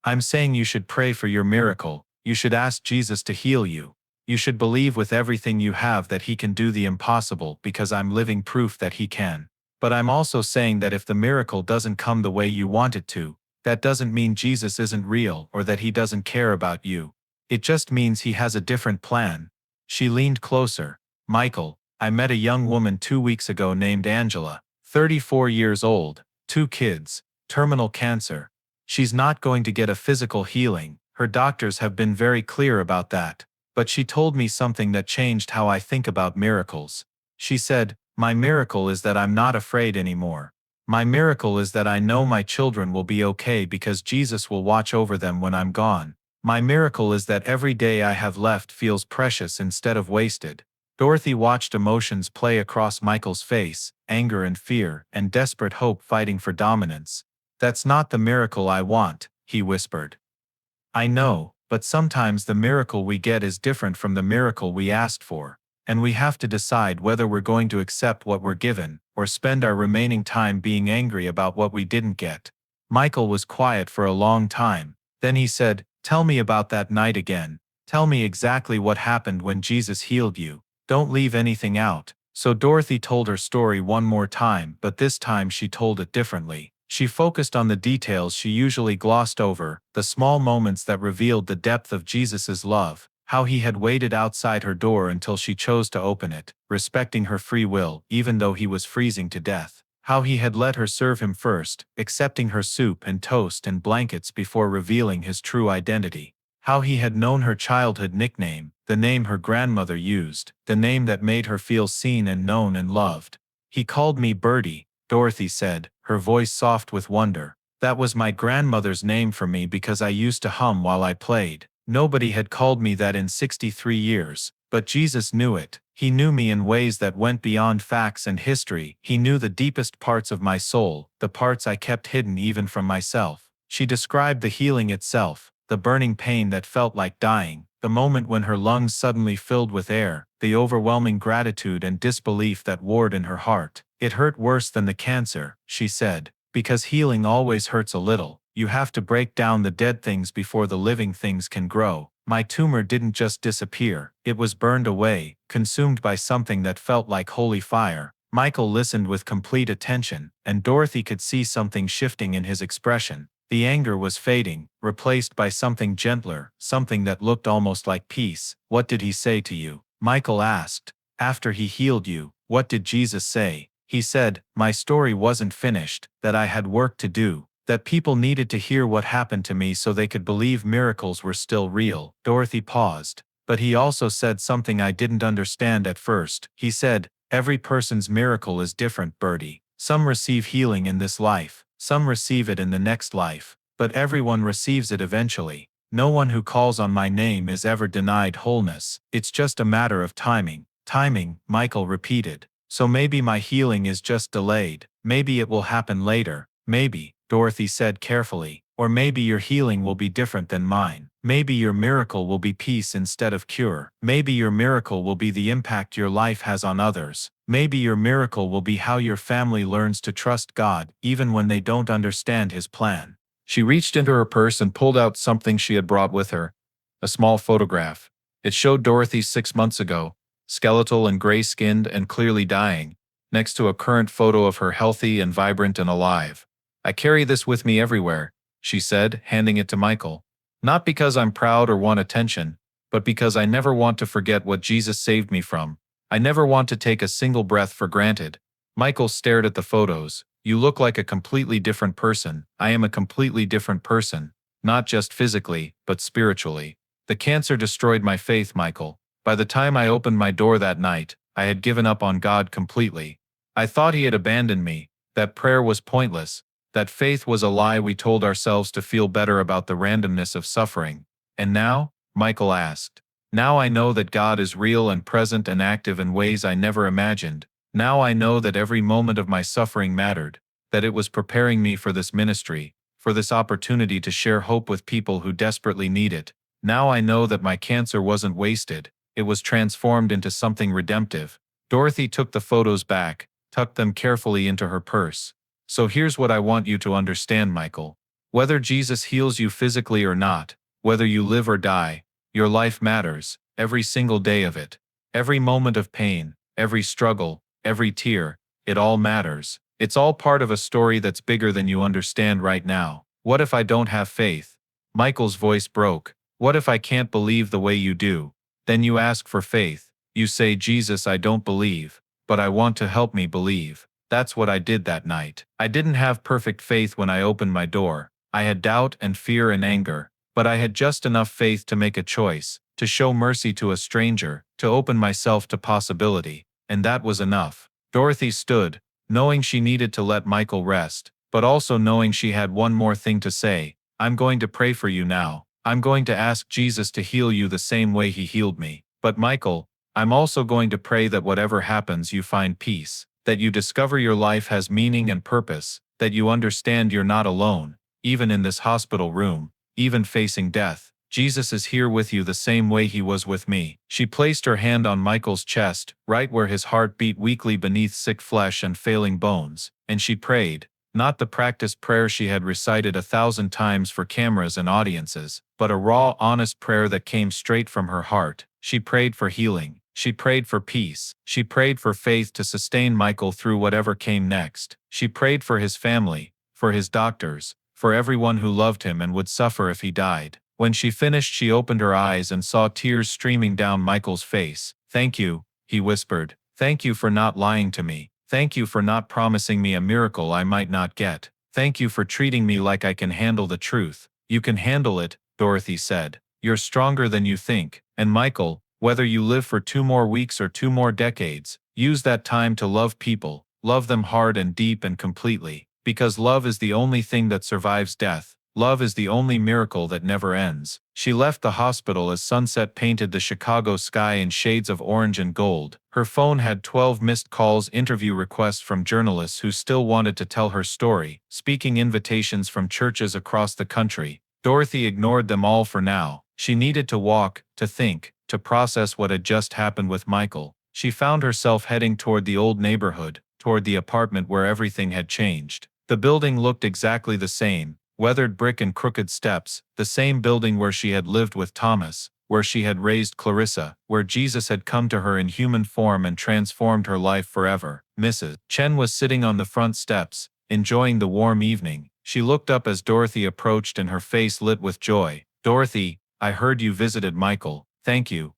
I'm saying you should pray for your miracle. You should ask Jesus to heal you. You should believe with everything you have that he can do the impossible, because I'm living proof that he can. But I'm also saying that if the miracle doesn't come the way you want it to, that doesn't mean Jesus isn't real or that he doesn't care about you. It just means he has a different plan. She leaned closer. Michael, I met a young woman 2 weeks ago named Angela, 34 years old, 2 kids, terminal cancer. She's not going to get a physical healing. Her doctors have been very clear about that. But she told me something that changed how I think about miracles. She said, "My miracle is that I'm not afraid anymore. My miracle is that I know my children will be okay because Jesus will watch over them when I'm gone. My miracle is that every day I have left feels precious instead of wasted." Dorothy watched emotions play across Michael's face, anger and fear, and desperate hope fighting for dominance. "That's not the miracle I want," he whispered. "I know, but sometimes the miracle we get is different from the miracle we asked for, and we have to decide whether we're going to accept what we're given, or spend our remaining time being angry about what we didn't get." Michael was quiet for a long time. Then he said, "Tell me about that night again. Tell me exactly what happened when Jesus healed you. Don't leave anything out." So Dorothy told her story one more time, but this time she told it differently. She focused on the details she usually glossed over, the small moments that revealed the depth of Jesus's love, how he had waited outside her door until she chose to open it, respecting her free will even though he was freezing to death, how he had let her serve him first, accepting her soup and toast and blankets before revealing his true identity, how he had known her childhood nickname, the name her grandmother used, the name that made her feel seen and known and loved. "He called me Birdie," Dorothy said, her voice soft with wonder. "That was my grandmother's name for me because I used to hum while I played. Nobody had called me that in 63 years, but Jesus knew it. He knew me in ways that went beyond facts and history. He knew the deepest parts of my soul, the parts I kept hidden even from myself." She described the healing itself, the burning pain that felt like dying, the moment when her lungs suddenly filled with air, the overwhelming gratitude and disbelief that warred in her heart. "It hurt worse than the cancer," she said, "because healing always hurts a little. You have to break down the dead things before the living things can grow. My tumor didn't just disappear, it was burned away, consumed by something that felt like holy fire." Michael listened with complete attention, and Dorothy could see something shifting in his expression. The anger was fading, replaced by something gentler, something that looked almost like peace. "What did he say to you?" Michael asked. "After he healed you, what did Jesus say?" "He said, my story wasn't finished, that I had work to do, that people needed to hear what happened to me so they could believe miracles were still real." Dorothy paused. "But he also said something I didn't understand at first. He said, every person's miracle is different, Birdie. Some receive healing in this life, some receive it in the next life, but everyone receives it eventually. No one who calls on my name is ever denied wholeness. It's just a matter of timing." "Timing," Michael repeated. "So maybe my healing is just delayed. Maybe it will happen later. Maybe," Dorothy said carefully, "or maybe your healing will be different than mine. Maybe your miracle will be peace instead of cure. Maybe your miracle will be the impact your life has on others. Maybe your miracle will be how your family learns to trust God even when they don't understand his plan." She reached into her purse and pulled out something she had brought with her, a small photograph. It showed Dorothy 6 months ago, skeletal and gray-skinned and clearly dying, next to a current photo of her healthy and vibrant and alive. "I carry this with me everywhere," she said, handing it to Michael. "Not because I'm proud or want attention, but because I never want to forget what Jesus saved me from. I never want to take a single breath for granted." Michael stared at the photos. You look like a completely different person. I am a completely different person, not just physically, but spiritually. The cancer destroyed my faith, Michael. By the time I opened my door that night, I had given up on God completely. I thought He had abandoned me, that prayer was pointless, that faith was a lie we told ourselves to feel better about the randomness of suffering. And now? Michael asked. Now I know that God is real and present and active in ways I never imagined. Now I know that every moment of my suffering mattered, that it was preparing me for this ministry, for this opportunity to share hope with people who desperately need it. Now I know that my cancer wasn't wasted, it was transformed into something redemptive. Dorothy took the photos back, tucked them carefully into her purse. So here's what I want you to understand, Michael. Whether Jesus heals you physically or not, whether you live or die, your life matters, every single day of it. Every moment of pain, every struggle, every tear, it all matters. It's all part of a story that's bigger than you understand right now. What if I don't have faith? Michael's voice broke. What if I can't believe the way you do? Then you ask for faith. You say, Jesus, I don't believe, but I want to help me believe. That's what I did that night. I didn't have perfect faith when I opened my door. I had doubt and fear and anger, but I had just enough faith to make a choice, to show mercy to a stranger, to open myself to possibility. And that was enough. Dorothy stood, knowing she needed to let Michael rest, but also knowing she had one more thing to say. I'm going to pray for you now. I'm going to ask Jesus to heal you the same way He healed me. But Michael, I'm also going to pray that whatever happens you find peace, that you discover your life has meaning and purpose, that you understand you're not alone, even in this hospital room, even facing death. Jesus is here with you the same way He was with me. She placed her hand on Michael's chest, right where his heart beat weakly beneath sick flesh and failing bones, and she prayed, not the practiced prayer she had recited 1,000 times for cameras and audiences, but a raw, honest prayer that came straight from her heart. She prayed for healing. She prayed for peace. She prayed for faith to sustain Michael through whatever came next. She prayed for his family, for his doctors, for everyone who loved him and would suffer if he died. When she finished, she opened her eyes and saw tears streaming down Michael's face. Thank you, he whispered. Thank you for not lying to me. Thank you for not promising me a miracle I might not get. Thank you for treating me like I can handle the truth. You can handle it, Dorothy said. You're stronger than you think. And Michael, whether you live for 2 more weeks or 2 more decades, use that time to love people. Love them hard and deep and completely. Because love is the only thing that survives death. Love is the only miracle that never ends. She left the hospital as sunset painted the Chicago sky in shades of orange and gold. Her phone had 12 missed calls, interview requests from journalists who still wanted to tell her story, speaking invitations from churches across the country. Dorothy ignored them all for now. She needed to walk, to think, to process what had just happened with Michael. She found herself heading toward the old neighborhood, toward the apartment where everything had changed. The building looked exactly the same. Weathered brick and crooked steps, the same building where she had lived with Thomas, where she had raised Clarissa, where Jesus had come to her in human form and transformed her life forever. Mrs. Chen was sitting on the front steps, enjoying the warm evening. She looked up as Dorothy approached and her face lit with joy. Dorothy, I heard you visited Michael. Thank you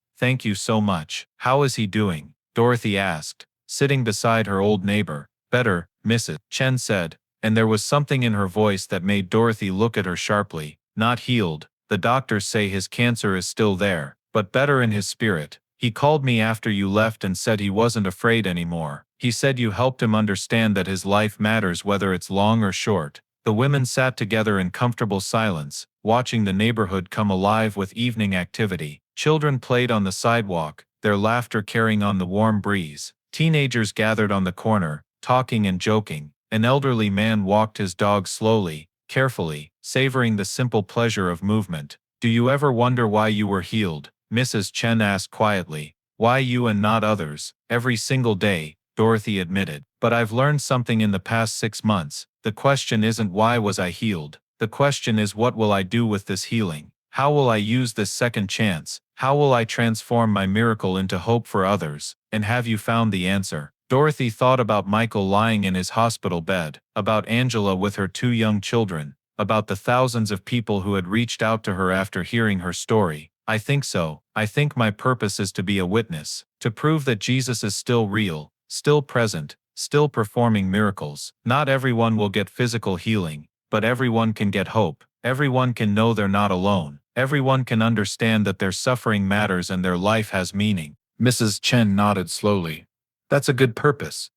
so much. How is he doing? Dorothy asked, sitting beside her old neighbor. Better, Mrs. Chen said. And there was something in her voice that made Dorothy look at her sharply. Not healed. The doctors say his cancer is still there, but better in his spirit. He called me after you left and said he wasn't afraid anymore. He said you helped him understand that his life matters whether it's long or short. The women sat together in comfortable silence, watching the neighborhood come alive with evening activity. Children played on the sidewalk, their laughter carrying on the warm breeze. Teenagers gathered on the corner, talking and joking. An elderly man walked his dog slowly, carefully, savoring the simple pleasure of movement. Do you ever wonder why you were healed? Mrs. Chen asked quietly. Why you and not others? Every single day, Dorothy admitted. But I've learned something in the past 6 months. The question isn't why was I healed? The question is what will I do with this healing? How will I use this second chance? How will I transform my miracle into hope for others? And have you found the answer? Dorothy thought about Michael lying in his hospital bed, about Angela with her 2 young children, about the thousands of people who had reached out to her after hearing her story. I think so. I think my purpose is to be a witness, to prove that Jesus is still real, still present, still performing miracles. Not everyone will get physical healing, but everyone can get hope. Everyone can know they're not alone. Everyone can understand that their suffering matters and their life has meaning. Mrs. Chen nodded slowly. That's a good purpose.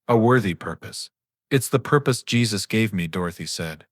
A worthy purpose. It's the purpose Jesus gave me, Dorothy said.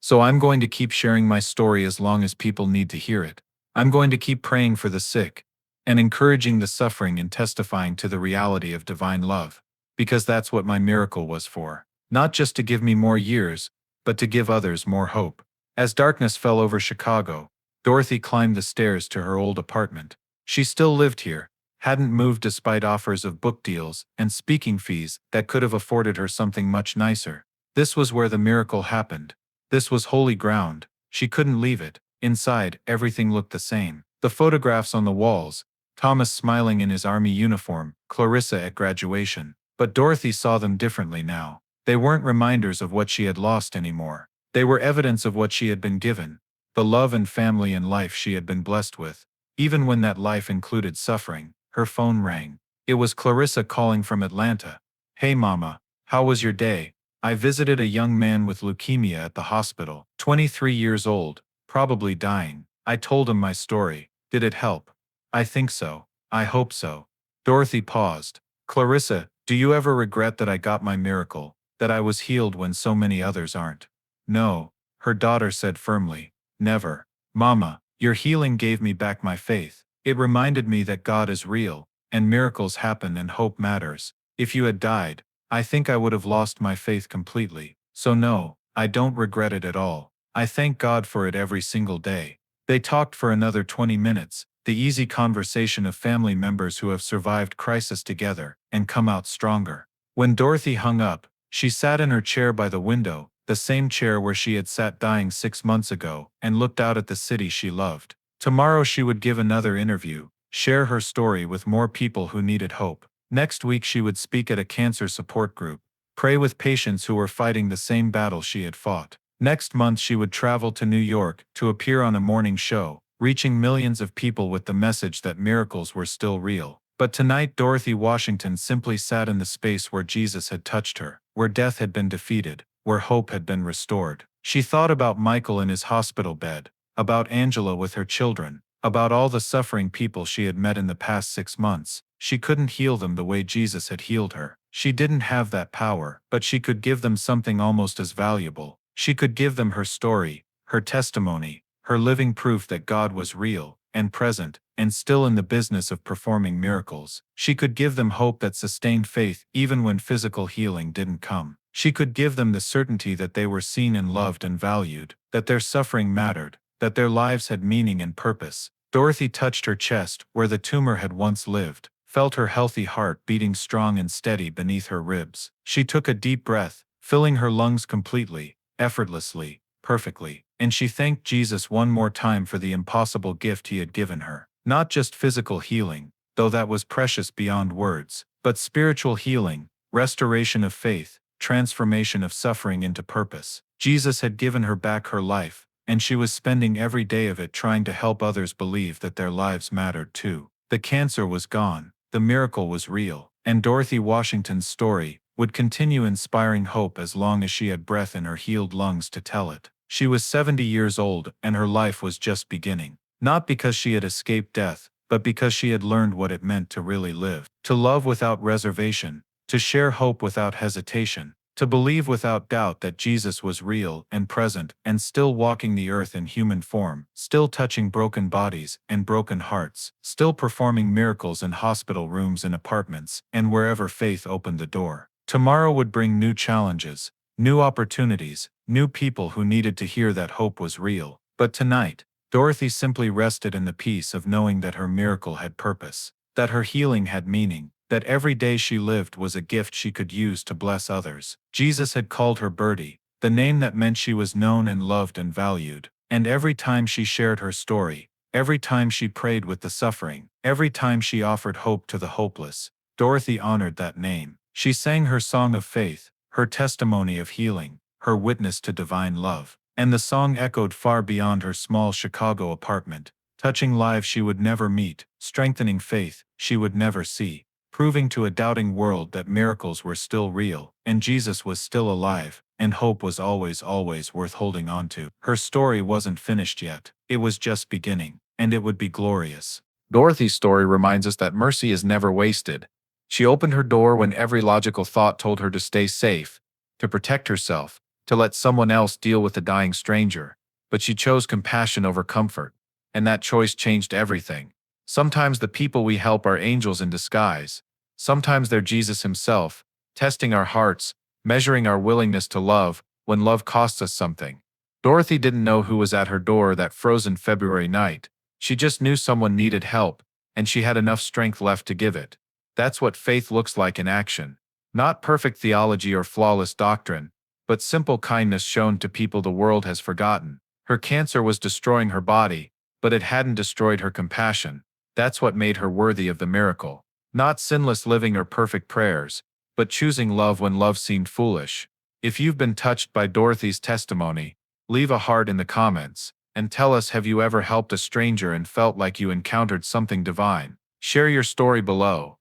So I'm going to keep sharing my story as long as people need to hear it. I'm going to keep praying for the sick and encouraging the suffering and testifying to the reality of divine love. Because that's what my miracle was for. Not just to give me more years, but to give others more hope. As darkness fell over Chicago, Dorothy climbed the stairs to her old apartment. She still lived here, hadn't moved despite offers of book deals and speaking fees that could have afforded her something much nicer. This was where the miracle happened. This was holy ground. She couldn't leave it. Inside, everything looked the same. The photographs on the walls, Thomas smiling in his army uniform, Clarissa at graduation. But Dorothy saw them differently now. They weren't reminders of what she had lost anymore. They were evidence of what she had been given, the love and family and life she had been blessed with. Even when that life included suffering, her phone rang. It was Clarissa calling from Atlanta. Hey Mama, how was your day? I visited a young man with leukemia at the hospital, 23 years old, probably dying. I told him my story. Did it help? I think so. I hope so. Dorothy paused. Clarissa, do you ever regret that I got my miracle, that I was healed when so many others aren't? No, her daughter said firmly. Never. Mama, your healing gave me back my faith. It reminded me that God is real, and miracles happen and hope matters. If you had died, I think I would have lost my faith completely. So no, I don't regret it at all. I thank God for it every single day. They talked for another 20 minutes, the easy conversation of family members who have survived crisis together and come out stronger. When Dorothy hung up, she sat in her chair by the window, the same chair where she had sat dying 6 months ago, and looked out at the city she loved. Tomorrow she would give another interview, share her story with more people who needed hope. Next week she would speak at a cancer support group, pray with patients who were fighting the same battle she had fought. Next month she would travel to New York to appear on a morning show, reaching millions of people with the message that miracles were still real. But tonight Dorothy Washington simply sat in the space where Jesus had touched her, where death had been defeated, where hope had been restored. She thought about Michael in his hospital bed, about Angela with her children, about all the suffering people she had met in the past 6 months. She couldn't heal them the way Jesus had healed her. She didn't have that power, but she could give them something almost as valuable. She could give them her story, her testimony, her living proof that God was real and present and still in the business of performing miracles. She could give them hope that sustained faith even when physical healing didn't come. She could give them the certainty that they were seen and loved and valued, that their suffering mattered, that their lives had meaning and purpose. Dorothy touched her chest, where the tumor had once lived, felt her healthy heart beating strong and steady beneath her ribs. She took a deep breath, filling her lungs completely, effortlessly, perfectly, and she thanked Jesus one more time for the impossible gift he had given her. Not just physical healing, though that was precious beyond words, but spiritual healing, restoration of faith, transformation of suffering into purpose. Jesus had given her back her life, and she was spending every day of it trying to help others believe that their lives mattered too. The cancer was gone, the miracle was real, and Dorothy Washington's story would continue inspiring hope as long as she had breath in her healed lungs to tell it. She was 70 years old, and her life was just beginning. Not because she had escaped death, but because she had learned what it meant to really live. To love without reservation, to share hope without hesitation, to believe without doubt that Jesus was real and present and still walking the earth in human form, still touching broken bodies and broken hearts, still performing miracles in hospital rooms and apartments, and wherever faith opened the door. Tomorrow would bring new challenges, new opportunities, new people who needed to hear that hope was real. But tonight, Dorothy simply rested in the peace of knowing that her miracle had purpose, that her healing had meaning, that every day she lived was a gift she could use to bless others. Jesus had called her Birdie, the name that meant she was known and loved and valued. And every time she shared her story, every time she prayed with the suffering, every time she offered hope to the hopeless, Dorothy honored that name. She sang her song of faith, her testimony of healing, her witness to divine love. And the song echoed far beyond her small Chicago apartment, touching lives she would never meet, strengthening faith she would never see, proving to a doubting world that miracles were still real, and Jesus was still alive, and hope was always, always worth holding on to. Her story wasn't finished yet. It was just beginning, and it would be glorious. Dorothy's story reminds us that mercy is never wasted. She opened her door when every logical thought told her to stay safe, to protect herself, to let someone else deal with the dying stranger. But she chose compassion over comfort, and that choice changed everything. Sometimes the people we help are angels in disguise. Sometimes they're Jesus himself, testing our hearts, measuring our willingness to love when love costs us something. Dorothy didn't know who was at her door that frozen February night. She just knew someone needed help, and she had enough strength left to give it. That's what faith looks like in action. Not perfect theology or flawless doctrine, but simple kindness shown to people the world has forgotten. Her cancer was destroying her body, but it hadn't destroyed her compassion. That's what made her worthy of the miracle. Not sinless living or perfect prayers, but choosing love when love seemed foolish. If you've been touched by Dorothy's testimony, leave a heart in the comments, and tell us, have you ever helped a stranger and felt like you encountered something divine? Share your story below.